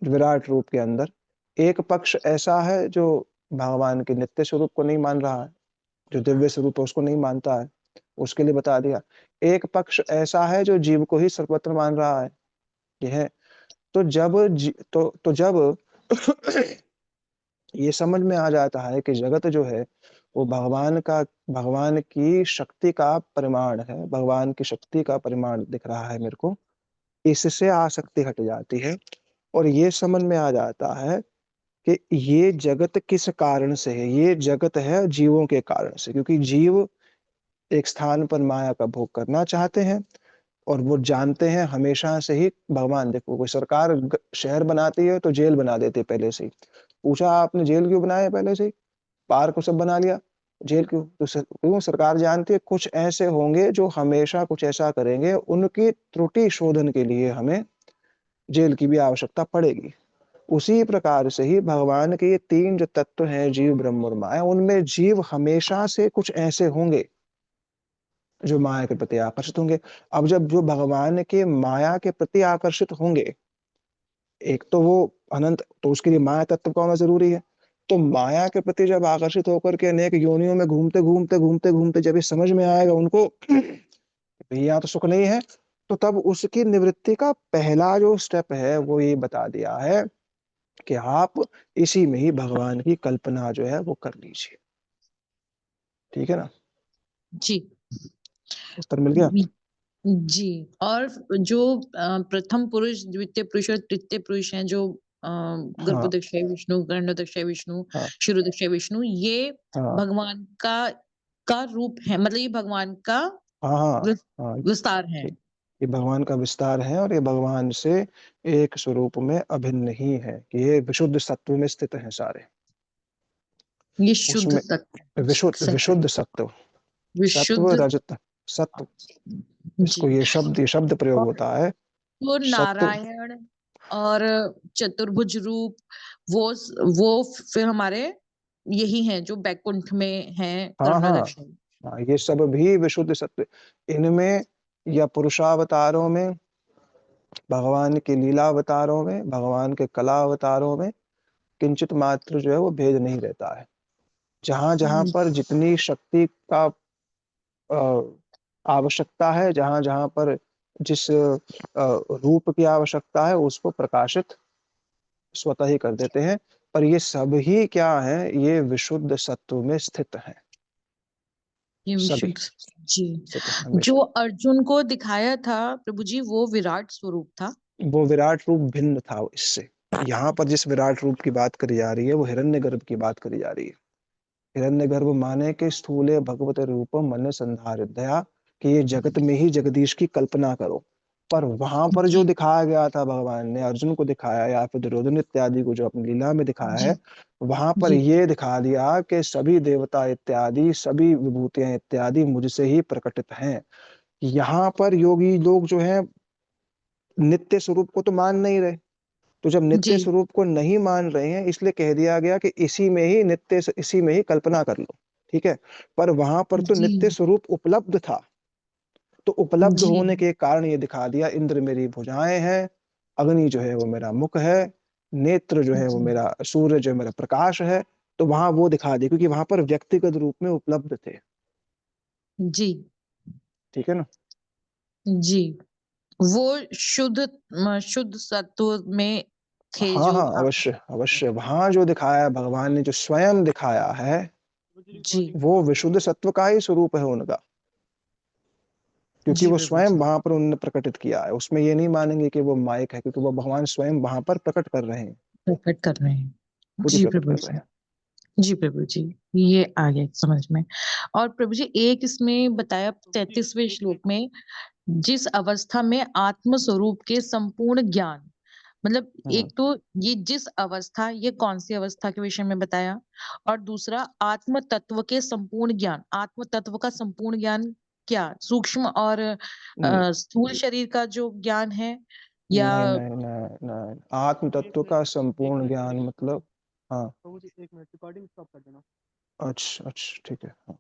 विराट रूप के अंदर एक पक्ष ऐसा है जो भगवान के नित्य स्वरूप को नहीं मान रहा है, जो दिव्य स्वरूप है उसको नहीं मानता है, उसके लिए बता दिया। एक पक्ष ऐसा है जो जीव को ही सर्वत्र मान रहा है। यह है। तो जब ये समझ में आ जाता है कि जगत जो है वो भगवान की शक्ति का परिमाण है, भगवान की शक्ति का परिमाण दिख रहा है मेरे को, इससे आसक्ति हट जाती है। और ये समझ में आ जाता है कि ये जगत किस कारण से है। ये जगत है जीवों के कारण से, क्योंकि जीव एक स्थान पर माया का भोग करना चाहते हैं और वो जानते हैं हमेशा से ही। भगवान देखो, कोई सरकार शहर बनाती है तो जेल बना देती है पहले से ही। पूछा आपने जेल क्यों बनाया? पहले से ही पार्क को सब बना लिया, जेल क्यों? तो क्यों? सरकार जानती है कुछ ऐसे होंगे जो हमेशा कुछ ऐसा करेंगे, उनकी त्रुटि शोधन के लिए हमें जेल की भी आवश्यकता पड़ेगी। उसी प्रकार से ही भगवान के ये 3 जो तत्व हैं, जीव ब्रह्म और माया, उनमें जीव हमेशा से कुछ ऐसे होंगे जो माया के प्रति आकर्षित होंगे। अब जब जो भगवान के माया के प्रति आकर्षित होंगे, एक तो वो अनंत, तो उसके लिए माया तत्व का होना जरूरी है। तो माया के प्रति जब आकर्षित होकर के अनेक योनियों में घूमते घूमते घूमते घूमते जब ये समझ में आएगा उनको यहाँ तो सुख नहीं है, तो तब उसकी निवृत्ति का पहला जो स्टेप है वो ये बता दिया है कि आप इसी में ही भगवान की कल्पना जो है वो कर लीजिए। ठीक है ना? जी उत्तर मिल गया? जी। और जो प्रथम पुरुष, द्वितीय पुरुष और तृतीय पुरुष हैं, जो हाँ गर्भोदक्षय विष्णु, गंडोदक्षय विष्णु, हाँ क्षीरोदक्षय विष्णु, ये हाँ भगवान का रूप है, मतलब ये भगवान का हाँ हाँ विस- हाँ। विस्तार है। ठीक। ये भगवान का विस्तार है और ये भगवान से एक स्वरूप में अभिन्न ही है कि ये विशुद्ध सत्व में स्थित है सारे। ये शुद्ध उसमें तत्व, सत्व, विशुद्ध सत्व, सत्व विशुद्ध। रजत सत्व, इसको जी। ये शब्द प्रयोग और होता है। वो सत्व, नारायण और चतुर्भुज रूप, वो फिर हमारे यही हैं जो बैकुंठ में हैं, हाँ हाँ कर्णोदक्षिण। हाँ, ये सब भी विशुद्ध सत्व। इनमें या पुरुषावतारों में, भगवान के लीला अवतारों में, भगवान के कला अवतारों में किंचित मात्र जो है वो भेद नहीं रहता है। जहां जहां पर जितनी शक्ति का आवश्यकता है, जहां जहां पर जिस रूप की आवश्यकता है, उसको प्रकाशित स्वतः ही कर देते हैं। पर ये सब ही क्या है? ये विशुद्ध सत्व में स्थित है। ये सभी विशुद्ध। जी। स्थित है जो हमेशा। अर्जुन को दिखाया था प्रभु जी, वो विराट स्वरूप था। वो विराट रूप भिन्न था इससे। यहाँ पर जिस विराट रूप की बात करी जा रही है वो हिरण्यगर्भ की बात करी जा रही है। हिरण्यगर्भ माने कि स्थूले भगवत रूपम मन संधारितया, कि ये जगत में ही जगदीश की कल्पना करो। पर वहां पर जो जी दिखाया गया था भगवान ने अर्जुन को दिखाया या फिर दुर्योधन इत्यादि को जो अपनी लीला में दिखाया जी है, वहां पर जी ये दिखा दिया कि सभी देवता इत्यादि सभी विभूतियां इत्यादि मुझसे ही प्रकटित हैं। यहाँ पर योगी लोग जो हैं नित्य स्वरूप को तो मान नहीं रहे। तो जब जी नित्य स्वरूप को नहीं मान रहे हैं इसलिए कह दिया गया कि इसी में ही कल्पना कर लो। ठीक है। पर वहां पर तो जी नित्य स्वरूप उपलब्ध था। तो उपलब्ध जी होने के कारण ये दिखा दिया इंद्र मेरी भुजाएं हैं, अग्नि जो है वो मेरा मुख है, नेत्र जो है वो जी मेरा, सूर्य जो है मेरा प्रकाश है। तो वहां वो दिखा दिया क्योंकि वहां पर व्यक्तिगत रूप में उपलब्ध थे। जी ठीक है ना। जी वो शुद्ध सत्व में थे हाँ जो हाँ, अवश्य अवश्य, वहां जो दिखाया है भगवान ने जो स्वयं दिखाया है जी वो विशुद्ध सत्व का ही स्वरूप है उनका। क्योंकि जी वो प्रभु स्वयं जी वहां पर उन्होंने प्रकटित किया है, उसमें ये नहीं मानेंगे कि वो माइक है, क्योंकि वो भगवान स्वयं वहां पर प्रकट कर रहे हैं, प्रकट कर रहे हैं खुद ही जी प्रकट प्रभु कर रहे जी हैं। जी प्रभु जी ये आ गया समझ में। और प्रभु जी एक इसमें बताया 33वें श्लोक में जिस अवस्था में आत्म स्वरूप के संपूर्ण ज्ञान, मतलब हम्म। एक तो ये जिस अवस्था, ये कौन सी अवस्था के विषय में बताया, और दूसरा आत्म तत्व के संपूर्ण ज्ञान, आत्म तत्व का संपूर्ण ज्ञान क्या सूक्ष्म और हम्म, स्थूल शरीर का जो ज्ञान है या नहीं नहीं नहीं नहीं, आत्म प्रभु जी एक तत्व का मिनट, एक संपूर्ण मिनट ज्ञान प्रभु जी, मतलब। हाँ। प्रभु जी एक मिनट रिकॉर्डिंग स्टॉप कर देना। अच्छा अच्छा, ठीक है, हाँ।